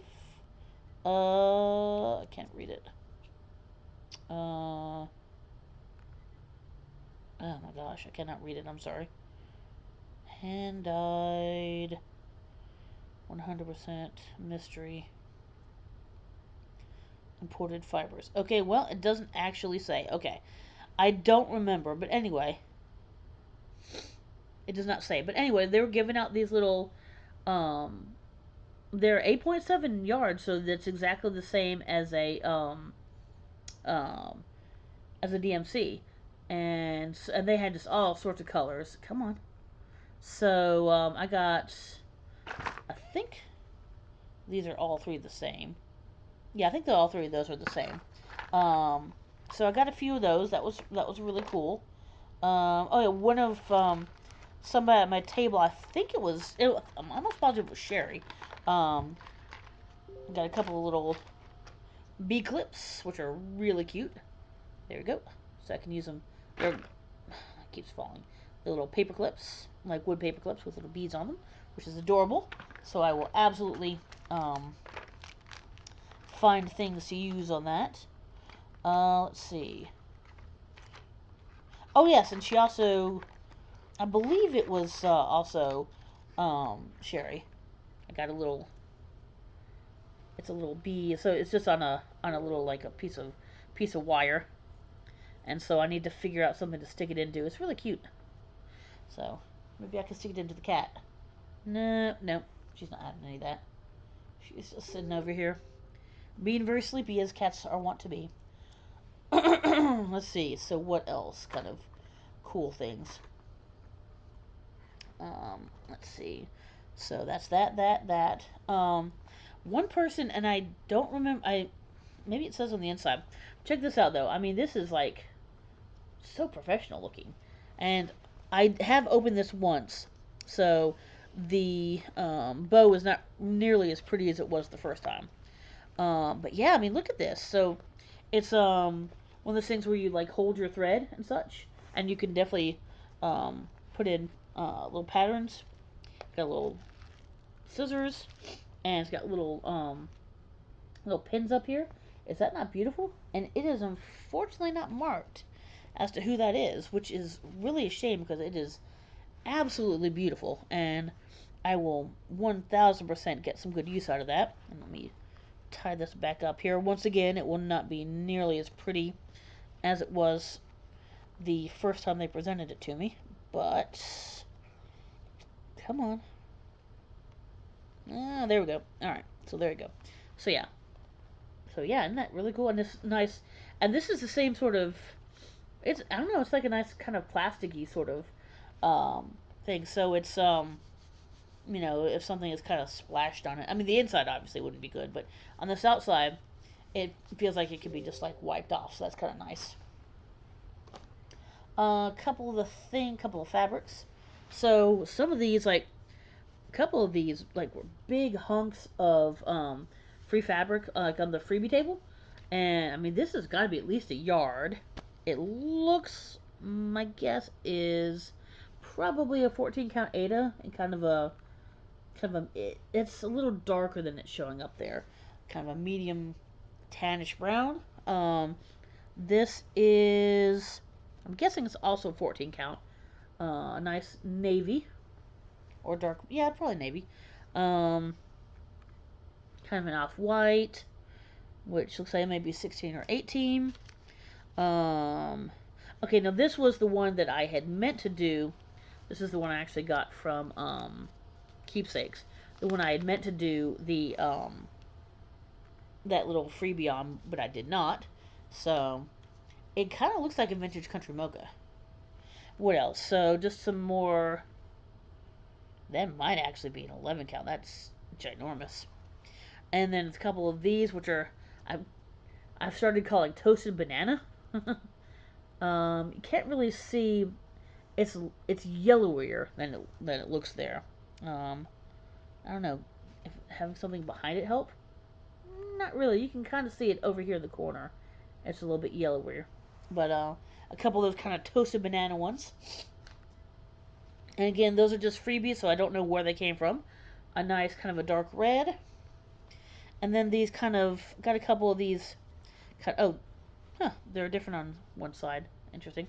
I can't read it. Oh my gosh, I cannot read it, I'm sorry. Hand dyed, 100% mystery. Imported fibers. Okay, well, it doesn't actually say. Okay. I don't remember, but anyway, it does not say. But anyway, they were giving out these little um they're 8.7 yards, so that's exactly the same um as a DMC. And they had just all sorts of colors. Come on. So I got I think these are all three the same. Yeah, I think that all three of those are the same. Um so I got a few of those. That was really cool. Oh yeah, one of somebody at my table. I think I'm almost positive it was Sherry. Um, got a couple of little bee clips, which are really cute. There we go. So I can use them. They're it keeps falling. The little paper clips, like wood paper clips with little beads on them, which is adorable. So I will absolutely um, find things to use on that. Let's see. Oh yes, and she also, I believe it was also Sherry. I got a little. It's a little bee, so it's just on a little like a piece of wire, and so I need to figure out something to stick it into. It's really cute. So maybe I can stick it into the cat. No, no, she's not having any of that. She's just sitting over here, being very sleepy as cats are wont to be. Let's see. So what else? Kind of cool things. Let's see. So that's that. One person, and I don't remember. I maybe it says on the inside. Check this out though. I mean, this is like so professional looking, and I have opened this once, so the bow is not nearly as pretty as it was the first time. But yeah, I mean, look at this. So it's one of those things where you like hold your thread and such, and you can definitely put in little patterns. Got little scissors, and it's got little pins up here. Is that not beautiful? And it is unfortunately not marked as to who that is, which is really a shame because it is absolutely beautiful, and I will 1000% get some good use out of that. And let me tie this back up here. Once again, it will not be nearly as pretty as it was the first time they presented it to me, but come on. Ah, there we go. All right, so there you go. So yeah, isn't that really cool? And this nice, and this is the same sort of. It's I don't know. It's like a nice kind of plasticky sort of thing. So it's if something is kind of splashed on it. I mean, the inside obviously wouldn't be good, but on this outside, it feels like it could be just like wiped off. So that's kind of nice. Couple of fabrics. So some of these, like a couple of these, like were big hunks of free fabric, like on the freebie table. And I mean, this has got to be at least a yard. It looks, my guess is probably a 14 count Ada, and it's a little darker than it's showing up there. Kind of a medium tannish brown. This is, I'm guessing it's also 14 count. A nice navy or dark, yeah, probably navy. Um, Kind of an off white, which looks like it may be 16 or 18. Um, okay, now this was the one that I had meant to do. This is the one I actually got from Keepsakes. The one I had meant to do the that little freebie on, but I did not. So it kind of looks like a vintage country mocha. What else? So just some more. That might actually be an 11 count. That's ginormous. And then a couple of these, which are I've started calling toasted banana. You can't really see. It's yellowier than it looks there. Um, I don't know if having something behind it help. Not really. You can kind of see it over here in the corner. It's a little bit yellowier, but a couple of those kind of toasted banana ones. And again, those are just freebies, so I don't know where they came from. A nice kind of a dark red, and then these kind of got a couple of these. Oh, huh, they're different on one side. Interesting,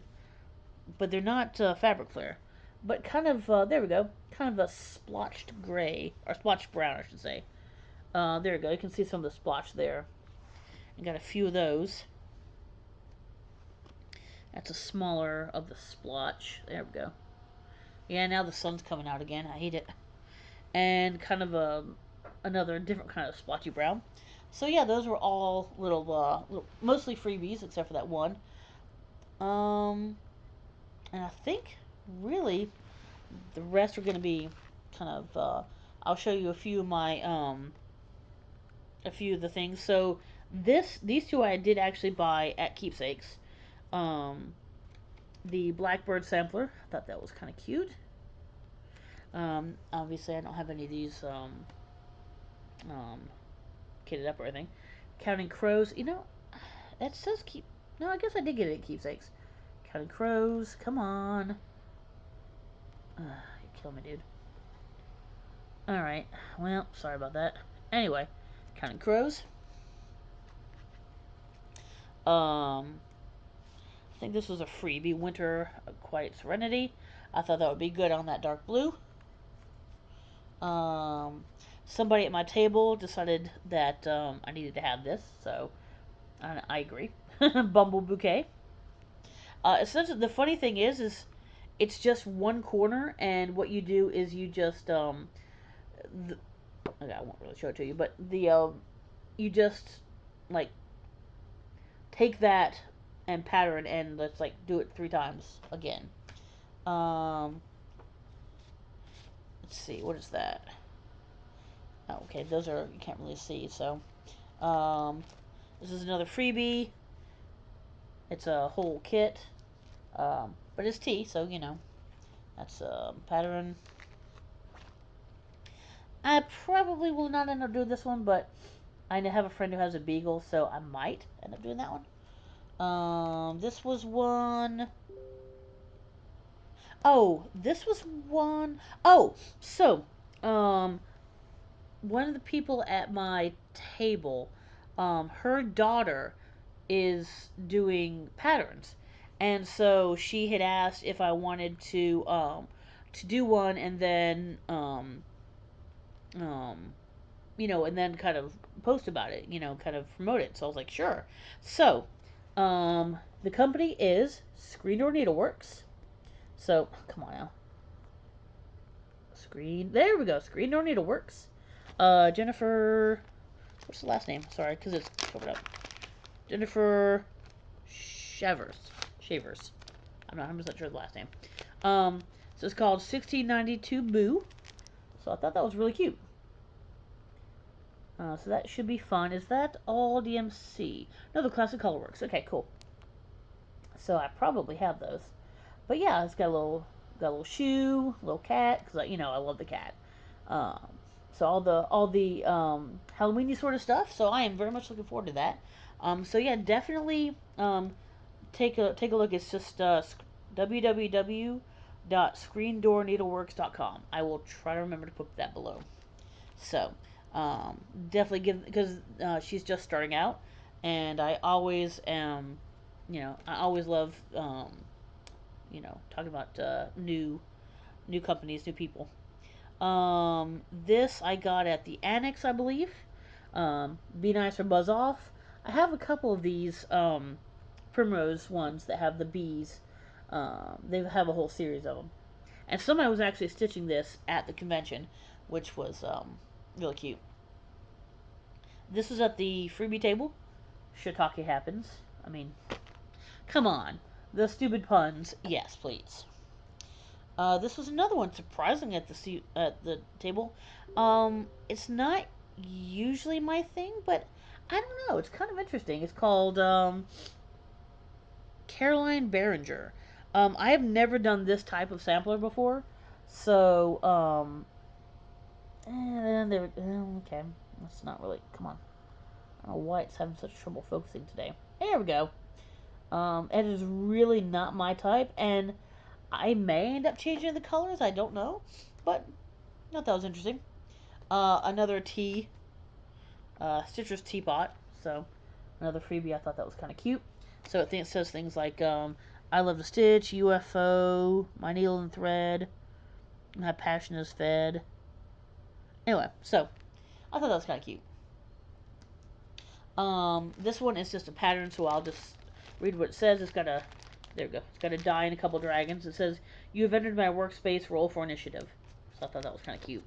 but they're not fabric flare, but kind of there we go, kind of a splotched gray or splotched brown, I should say. There we go. You can see some of the splotch there. I got a few of those. That's a smaller of the splotch. There we go. Yeah, now the sun's coming out again. I hate it. And kind of another different kind of splotchy brown. So yeah, those were all little mostly freebies except for that one. Um, and I think really the rest are going to be kind of. I'll show you a few of my a few of the things. So these two I did actually buy at Keepsakes. Um, the Blackbird sampler. I thought that was kind of cute. Obviously, I don't have any of these um, kitted up or anything. Counting Crows. You know, that says keep. No, I guess I did get it at Keepsakes. Counting Crows. Come on. You kill me, dude. Alright. Well, sorry about that. Anyway, Counting Crows. I think this was a freebie. Winter Quiet Serenity. I thought that would be good on that dark blue. Um, Somebody at my table decided that I needed to have this, so I agree. Bumble Bouquet. Essentially, the funny thing is it's just one corner, and what you do is you just okay, I won't really show it to you, but the you just like take that and pattern, and let's like do it 3 times again. Um, let's see, what is that? Oh, okay, those are you can't really see. So, um, this is another freebie. It's a whole kit, but it's tea, so you know that's pattern. I probably will not end up doing this one, but I have a friend who has a beagle, so I might end up doing that one. This was one. Oh, this was one. Oh, so, um, one of the people at my table, her daughter is doing patterns, and so she had asked if I wanted to do one, and then um, and then kind of post about it, kind of promote it. So I was like, sure. So, the company is Screen Door Needleworks. So come on now, There we go. Screen Door Needleworks. Jennifer. What's the last name? Sorry, because it's covered up. Jennifer Shavers. Shavers. I'm not 100% sure the last name. So it's called 1692 Boo. So I thought that was really cute. So that should be fun. Is that all DMC? No, the Classic Colorworks. Okay, cool. So I probably have those. But yeah, it's got a little Got a little shoe, little cat, because I love the cat. Um, so all the Halloweeny sort of stuff. So I am very much looking forward to that. So yeah, definitely take a look. It's just www.screendoorneedleworks.com. I will try to remember to put that below. So um, definitely give, because she's just starting out, and I always am, I always love talking about new companies, new people. This I got at the Annex, I believe. Be Nice or Buzz Off. I have a couple of these Primrose ones that have the bees. They have a whole series of them. And somebody was actually stitching this at the convention, which was really cute. This is at the freebie table. Shiitake happens. I mean, come on. The stupid puns. Yes, please. This was another one surprising at the table. It's not usually my thing, but I don't know. It's kind of interesting. It's called Caroline Behringer. I have never done this type of sampler before, so and there. Okay, that's not really. Come on. I don't know why it's having such trouble focusing today. There we go. It is really not my type, and I may end up changing the colors. I don't know, but I thought that was interesting. Another tea, Stitcher's teapot. So another freebie. I thought that was kind of cute. So it says things like, "I love to stitch," UFO, "My needle and thread," "My passion is fed." Anyway, so I thought that was kind of cute. This one is just a pattern, so I'll just read what it says. It's got a There we go. It's got a die and a couple dragons. It says, "You have entered my workspace. Roll for initiative." So I thought that was kind of cute.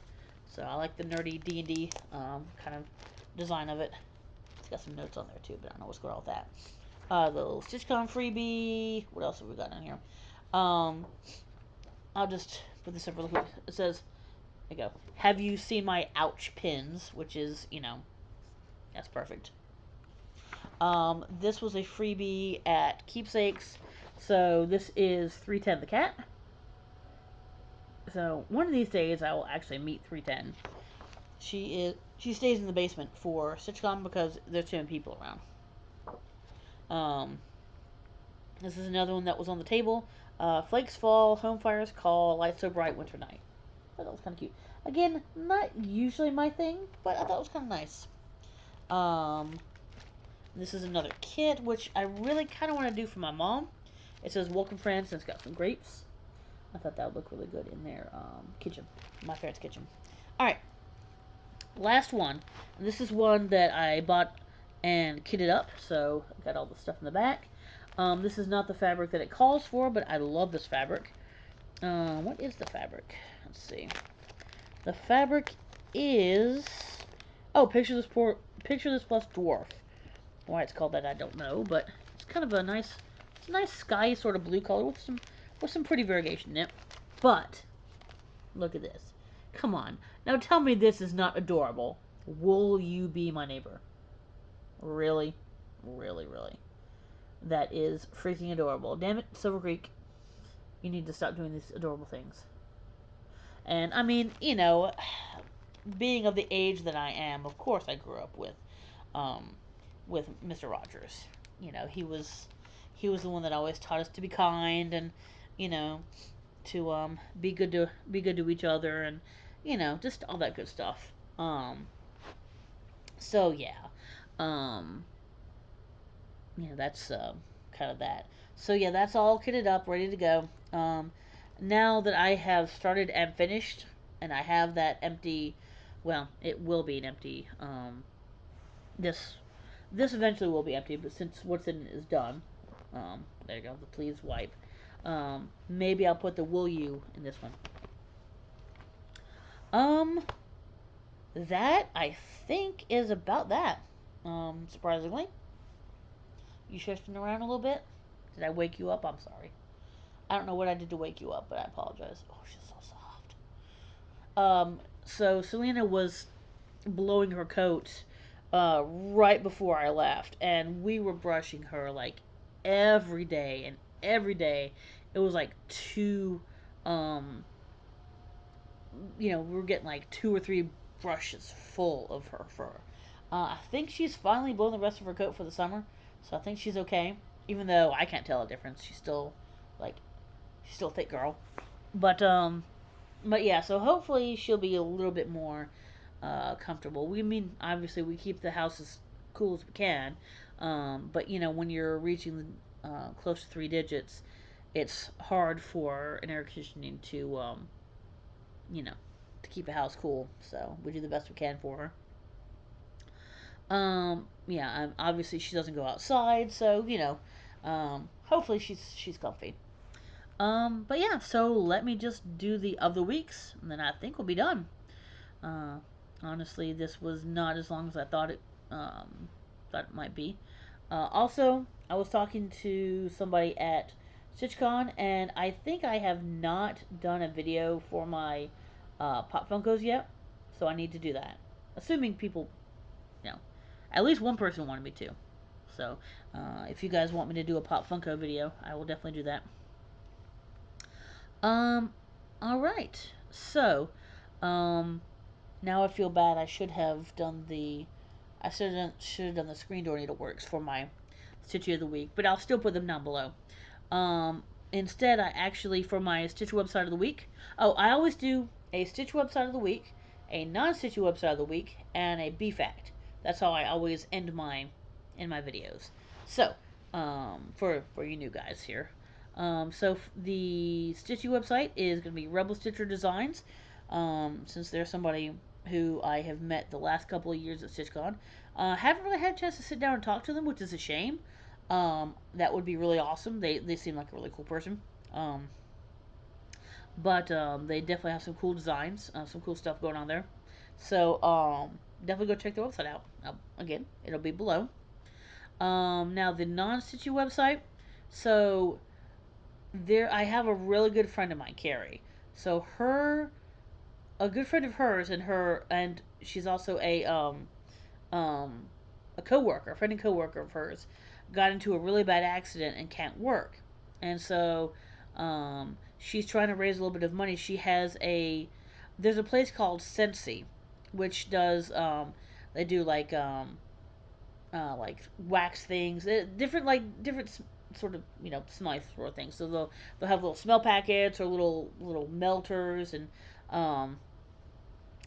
So I like the nerdy D&D kind of design of it. It's got some notes on there too, but I don't know what's going on with that. The little Stitch-Con freebie. What else have we got in here? Um, I'll just put this up really quick. It says, there you go. "Have you seen my ouch pins?" Which is, that's perfect. This was a freebie at Keepsakes. So this is 310 the cat. So one of these days I will actually meet 310. She stays in the basement for Stitch-Con because there's too many people around. This is another one that was on the table. Flakes fall, home fires call, light so bright, winter night. I thought that was kind of cute. Again, not usually my thing, but I thought it was kind of nice. This is another kit, which I really kind of want to do for my mom. It says, "Welcome friends," and it's got some grapes. I thought that would look really good in their kitchen, my parents' kitchen. All right, last one. This is one that I bought and kitted up, so got all the stuff in the back. This is not the fabric that it calls for, but I love this fabric. What is the fabric? Let's see. The fabric is picture this plus dwarf. Why it's called that, I don't know, but it's kind of it's a nice sky sort of blue color with some pretty variegation in it. But look at this. Come on. Now tell me this is not adorable. Will you be my neighbor? Really? Really, really. That is freaking adorable. Damn it, Silver Creek. You need to stop doing these adorable things. And I mean, being of the age that I am, of course I grew up um, with Mr. Rogers. He was the one that always taught us to be kind and, you know, to be good to each other and, just all that good stuff. So yeah, um, that's kind of that. So yeah, that's all kitted up, ready to go. Now that I have started and finished, and I have that empty, well, it will be an empty. This this eventually will be empty, but since what's in it is done, there you go. The please wipe. Maybe I'll put the will you in this one. Um, that I think is about that. Surprisingly, you shifting around a little bit. Did I wake you up? I'm sorry. I don't know what I did to wake you up, but I apologize. Oh, she's so soft. So Selena was blowing her coat right before I left, and we were brushing her like every day, and every day it was like two Um, we're getting like 2 or 3 brushes full of her fur. I think she's finally blown the rest of her coat for the summer, so I think she's okay. Even though I can't tell a difference, like she's still a thick girl. But yeah. So hopefully she'll be a little bit more comfortable. We mean obviously we keep the house as cool as we can, but when you're reaching close to 3 digits, it's hard for an air conditioning you know, to keep a house cool. So we do the best we can for her. Yeah, obviously she doesn't go outside, so hopefully she's comfy. But yeah, so let me just do the other weeks, and then I think we'll be done. Uh, Honestly, this was not as long as I thought it might be. Also, I was talking to somebody at Stitch-Con, and I think I have not done a video for my Pop Funkos yet, so I need to do that. Assuming people, you know, at least one person wanted me to. So, if you guys want me to do a Pop Funko video, I will definitely do that. Um, all right. So, um, now I feel bad. I should have done the screen door needleworks for my Stitchy of the Week, but I'll still put them down below. Um, Instead, I actually for my Stitch website of the week. Oh, I always do a Stitch website of the week, a non-Stitchy website of the week, and a B fact. That's how I always end my videos. So, for you new guys here. The Stitchy website is going to be Rebel Stitcher Designs. Since there's somebody who I have met the last couple of years at StitchCon, haven't really had a chance to sit down and talk to them, which is a shame. That would be really awesome. They seem like a really cool person. Um, but they definitely have some cool designs, some cool stuff going on there. So definitely go check their website out. Again, it'll be below. Now the non-Stitchy website. So there, I have a really good friend of mine, Carrie. So a good friend of hers, and she's also um, a coworker, a friend and coworker of hers, got into a really bad accident and can't work, and so she's trying to raise a little bit of money. There's a place called Sensi, which does they do like wax things, different sort of smell sort of things. So they'll have little smell packets or little melters um,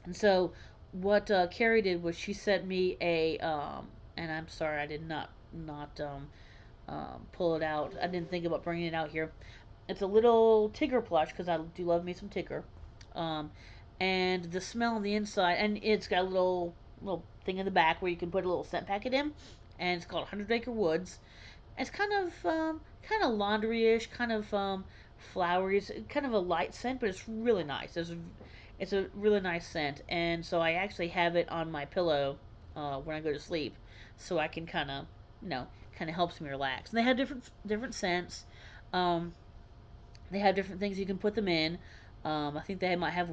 and so what Carrie did was she sent me and I'm sorry I did not pull it out. I didn't think about bringing it out here. It's a little Tigger plush because I do love me some Tigger. Um, and the smell on the inside, and it's got a little thing in the back where you can put a little scent packet in, and it's called 100 Acre Woods. It's kind of laundry-ish, kind of flowery. It's kind of a light scent, but it's really nice. It's a really nice scent, and so I actually have it on my pillow when I go to sleep, so I can you know, kind of helps me relax. And they have different scents. Um, they have different things you can put them in. I think they might have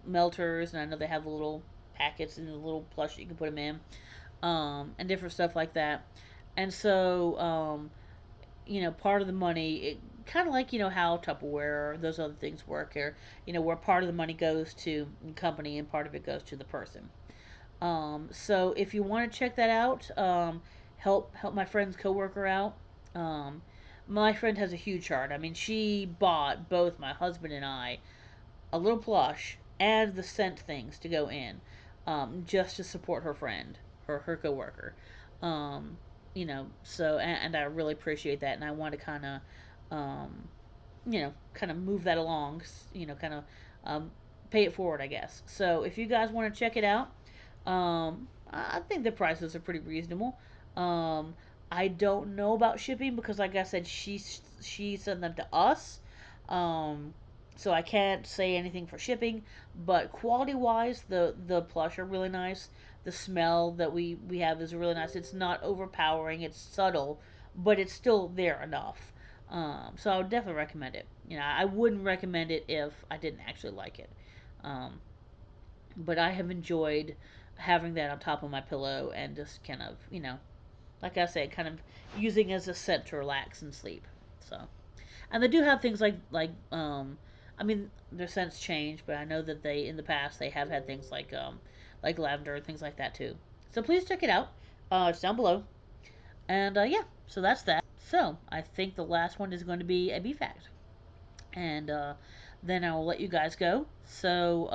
melters, and I know they have little packets and a little plush you can put them in, and different stuff like that. And so, part of the money, kind of like how Tupperware or those other things work here. Where part of the money goes to the company and part of it goes to the person. So if you want to check that out, help my friend's coworker out. Um, my friend has a huge heart. I mean, she bought both my husband and I a little plush and the scent things to go in, just to support her friend, her coworker. So and I really appreciate that, and I want to kind of move that along, kind of pay it forward, I guess. So if you guys want to check it out, I think the prices are pretty reasonable. Um, I don't know about shipping because, like I said, she sent them to us. Um, so I can't say anything for shipping. But quality wise, the plush are really nice. The smell that we have is really nice. It's not overpowering. It's subtle, but it's still there enough. So I would definitely recommend it. I wouldn't recommend it if I didn't actually like it. Um, but I have enjoyed having that on top of my pillow and just kind of, like I said, kind of using as a scent to relax and sleep. So, and they do have things like I mean, their scents change, but I know that they in the past they have had things like lavender and things like that too. So please check it out. It's down below. And yeah, so that's that. So I think the last one is going to be a bee fact, and then I will let you guys go. So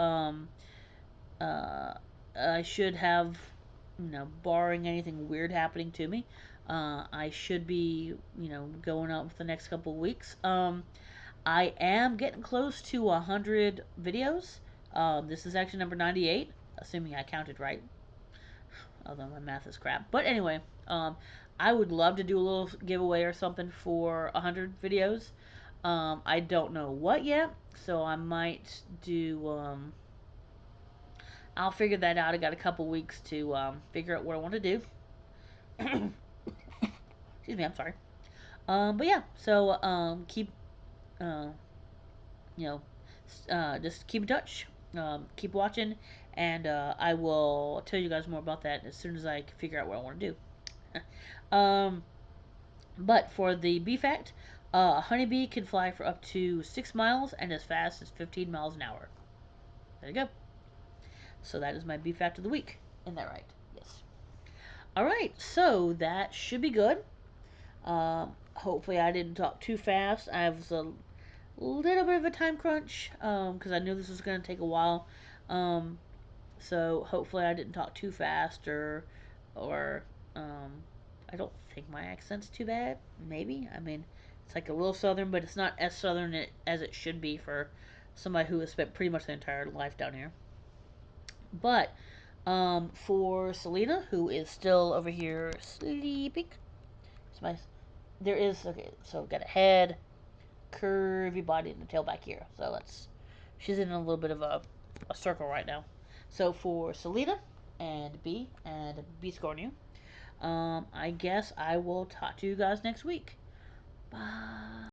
uh, I should have, barring anything weird happening to me, I should be, going out for the next couple of weeks. I am getting close to 100 videos. This is actually number 98, assuming I counted right, although my math is crap. But anyway, um, I would love to do a little giveaway or something for 100 videos. I don't know what yet, so I might do. I'll figure that out. I got a couple weeks to figure out what I want to do. Excuse me, I'm sorry. But yeah, so keep uh, you know, just keep in touch, keep watching, and I will tell you guys more about that as soon as I figure out what I want to do. But for the bee fact, a honeybee can fly for up to 6 miles and as fast as 15 miles an hour. There you go. So that is my bee fact of the week. Isn't that right? Yes. All right, so that should be good. Hopefully, I didn't talk too fast. I was a little bit of a time crunch because I knew this was going to take a while. Um, so hopefully, I didn't talk too fast or um, I don't think my accent's too bad. Maybe. I mean, it's like a little southern, but it's not as southern as it should be for somebody who has spent pretty much their entire life down here. But for Selena, who is still over here sleeping, my, there is okay. So we've got a head, curvy body, and a tail back here. So let's. She's in a little bit of a circle right now. So for Selena and B Scornu, I guess I will talk to you guys next week. Bye.